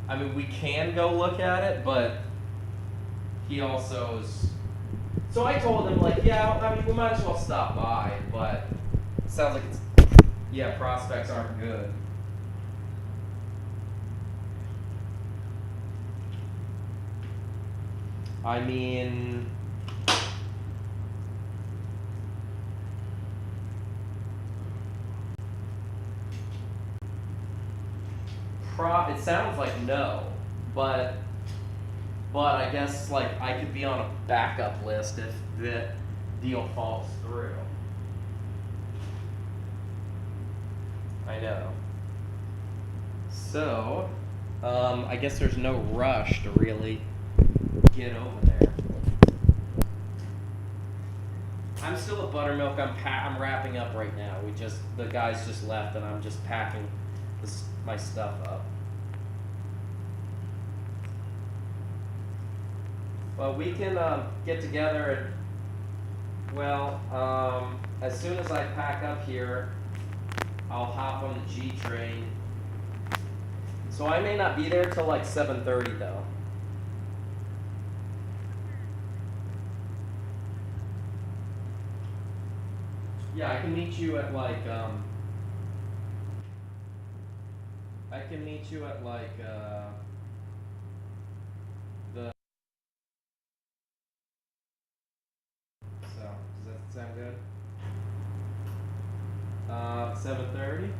I mean, we can go look at it, but he also is. So I told him, like, yeah, I mean, we might as well stop by, but it sounds like prospects aren't good. I mean, it sounds like no, but I guess, like, I could be on a backup list if the deal falls through. I know. So, I guess there's no rush to really get over there. I'm still at Buttermilk. I'm wrapping up right now. The guys just left, and I'm just packing my stuff up. Well, we can get together and, as soon as I pack up here, I'll hop on the G train. So I may not be there till like 7:30 though. Yeah, I can meet you at like the. So does that sound good? 7:30.